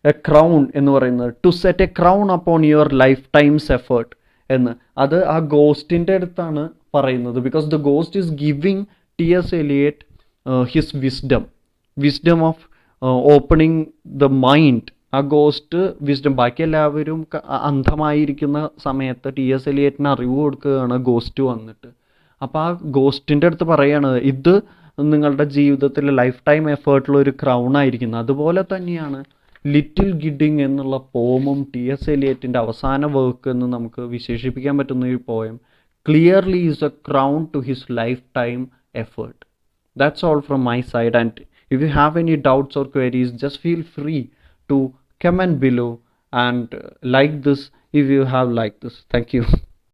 a crown എന്ന് പറയുന്നത്, to set a crown upon your lifetime's effort എന്ന്. അത് ആ ഗോസ്റ്റിൻ്റെ അടുത്താണ് പറയുന്നത്. Because the ghost is giving T S Eliot his wisdom of opening the mind. ആ ഗോസ്റ്റ് വിസ്ഡം, ബാക്കി എല്ലാവരും അന്ധമായിരിക്കുന്ന സമയത്ത് ടി എസ് എലിയറ്റിന് അറിവ് കൊടുക്കുകയാണ് ഗോസ്റ്റ് വന്നിട്ട്. അപ്പോൾ ആ ഗോസ്റ്റിൻ്റെ അടുത്ത് പറയാണ്, ഇത് നിങ്ങളുടെ ജീവിതത്തിൽ ലൈഫ് ടൈം എഫേർട്ടുള്ള ഒരു ക്രൗൺ ആയിരിക്കുന്നത്. അതുപോലെ തന്നെയാണ് ലിറ്റിൽ ഗിഡിങ് എന്നുള്ള പോമും ടി എസ് എലിയറ്റിൻ്റെ അവസാന വർക്ക് എന്ന് നമുക്ക് വിശേഷിപ്പിക്കാൻ പറ്റുന്ന ഈ poem clearly is a crown to his lifetime effort. That's all from my side, and if you have any doubts or queries, just feel free to comment below and like this if you have liked this. Thank you.